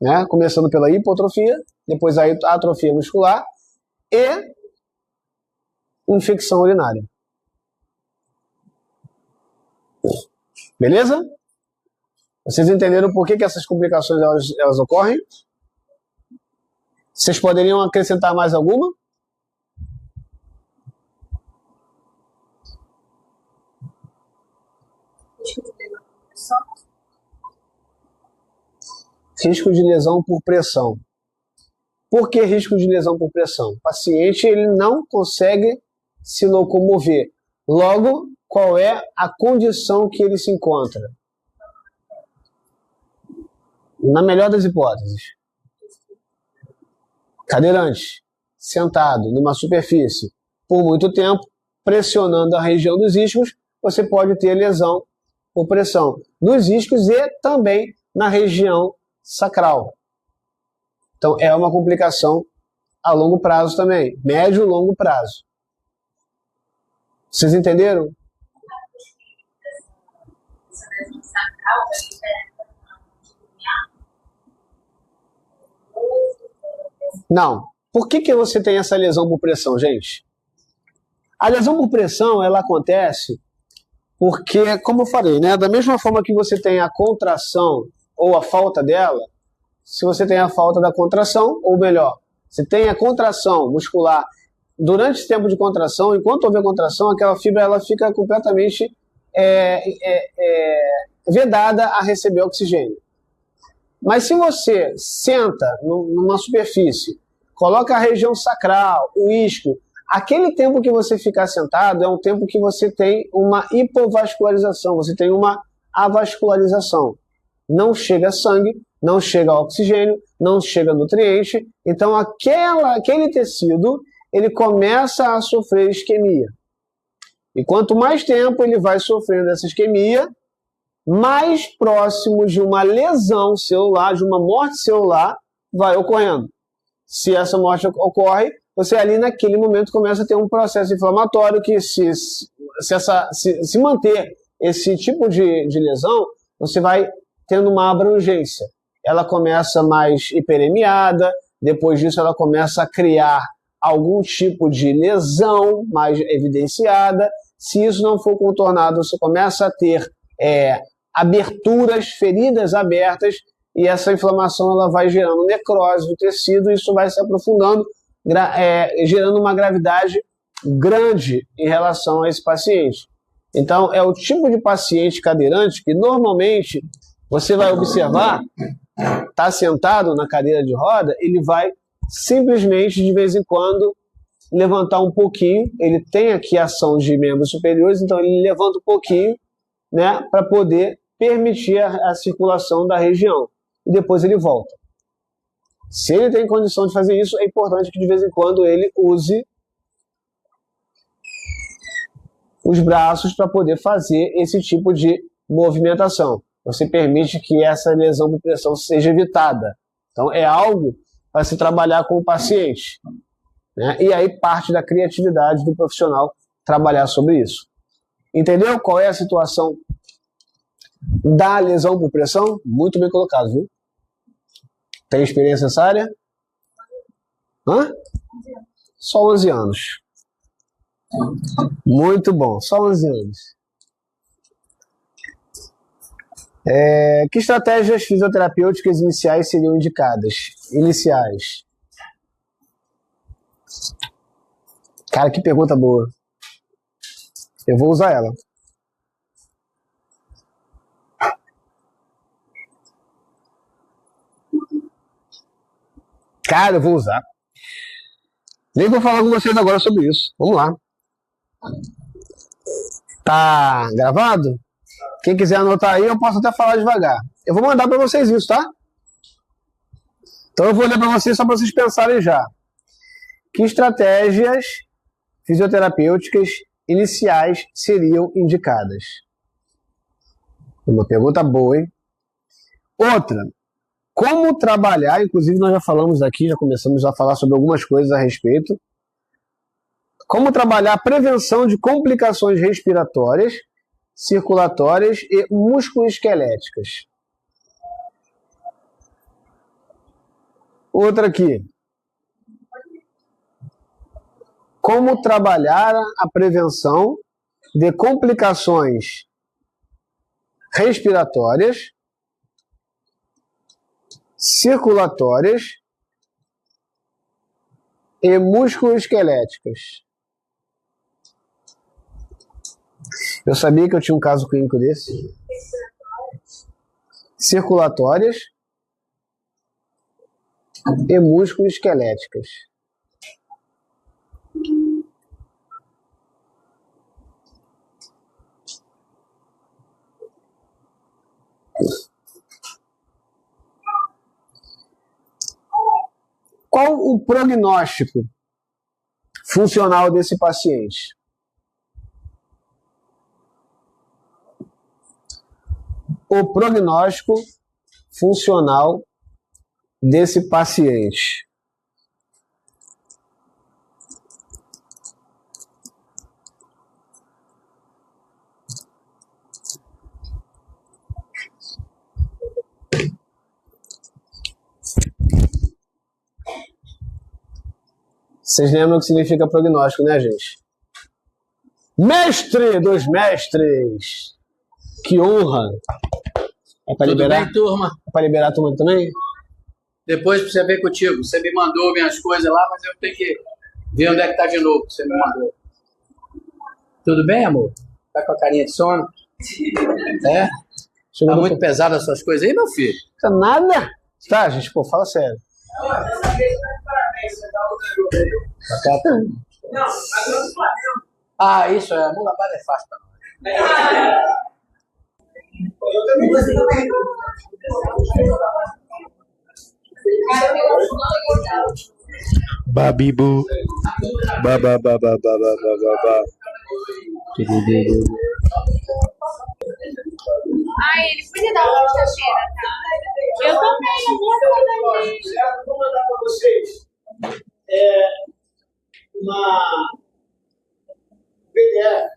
né? Começando pela hipotrofia, depois a atrofia muscular e infecção urinária. Beleza? Vocês entenderam por que essas complicações elas ocorrem? Vocês poderiam acrescentar mais alguma? Risco de lesão por pressão. Por que risco de lesão por pressão? O paciente ele não consegue se locomover. Logo, qual é a condição que ele se encontra? Na melhor das hipóteses, cadeirante, sentado numa superfície por muito tempo, pressionando a região dos isquios, você pode ter lesão por pressão nos isquios e também na região sacral. Então, é uma complicação a longo prazo também, médio e longo prazo. Vocês entenderam? Não. Por que você tem essa lesão por pressão, gente? A lesão por pressão, ela acontece porque, como eu falei, né, da mesma forma que você tem a contração ou a falta dela, se você tem a falta da contração, ou melhor, se tem a contração muscular durante esse tempo de contração, enquanto houver contração, aquela fibra ela fica completamente vedada a receber oxigênio. Mas se você senta numa superfície, coloca a região sacral, o isquio, aquele tempo que você ficar sentado é um tempo que você tem uma hipovascularização, você tem uma avascularização. Não chega sangue, não chega oxigênio, não chega nutriente, então aquele tecido ele começa a sofrer isquemia. E quanto mais tempo ele vai sofrendo essa isquemia, mais próximo de uma lesão celular, de uma morte celular, vai ocorrendo. Se essa morte ocorre, você ali naquele momento começa a ter um processo inflamatório que se manter esse tipo de lesão, você vai tendo uma abrangência. Ela começa mais hiperemiada, depois disso ela começa a criar algum tipo de lesão mais evidenciada. Se isso não for contornado, você começa a ter aberturas, feridas abertas, e essa inflamação ela vai gerando necrose do tecido, e isso vai se aprofundando, gerando uma gravidade grande em relação a esse paciente. Então, é o tipo de paciente cadeirante que normalmente você vai observar, está sentado na cadeira de roda, ele vai simplesmente, de vez em quando, levantar um pouquinho. Ele tem aqui ação de membros superiores, então ele levanta um pouquinho, né, para poder permitir a circulação da região. E depois ele volta. Se ele tem condição de fazer isso, é importante que de vez em quando ele use os braços para poder fazer esse tipo de movimentação. Você permite que essa lesão por pressão seja evitada. Então é algo para se trabalhar com o paciente, né? E aí parte da criatividade do profissional trabalhar sobre isso. Entendeu qual é a situação Da lesão por pressão? Muito bem colocado, viu? Tem experiência nessa área? Hã? Só 11 anos. Muito bom, só 11 anos. Que estratégias fisioterapêuticas iniciais seriam indicadas? Iniciais. Cara, que pergunta boa. Eu vou usar ela. Cara, eu vou usar. Nem vou falar com vocês agora sobre isso. Vamos lá. Tá gravado? Quem quiser anotar aí, eu posso até falar devagar. Eu vou mandar para vocês isso, tá? Então eu vou ler para vocês só para vocês pensarem já. Que estratégias fisioterapêuticas iniciais seriam indicadas? Uma pergunta boa, hein? Outra. Como trabalhar, inclusive nós já falamos aqui, já começamos a falar sobre algumas coisas a respeito. Como trabalhar a prevenção de complicações respiratórias, circulatórias e musculoesqueléticas. Outra aqui. Como trabalhar a prevenção de complicações respiratórias, circulatórias e musculoesqueléticas. Eu sabia que eu tinha um caso clínico desse. Circulatórias e musculoesqueléticas. Qual o prognóstico funcional desse paciente? O prognóstico funcional desse paciente. Vocês lembram o que significa prognóstico, né, gente? Mestre dos mestres! Que honra! É para liberar? Tudo bem, turma? É para liberar a turma também? Depois precisa ver contigo. Você me mandou minhas coisas lá, mas eu tenho que ver onde é que tá de novo que você me mandou. Tudo bem, amor? Tá com a carinha de sono? É? Tá muito pesado as suas coisas aí, meu filho? Tá nada? Tá, gente, pô, fala sério. Dessa vez tá de parabéns, você dá outra coisa. Não, agora do Flamengo. Ah, isso é. Mula bala é fácil pra nós. Eu também gostei. Babibu. Babababababababa. Ai, ele podia dar uma sexta-feira, tá? Eu também, eu vou dar gente. Vou mandar para vocês uma PDF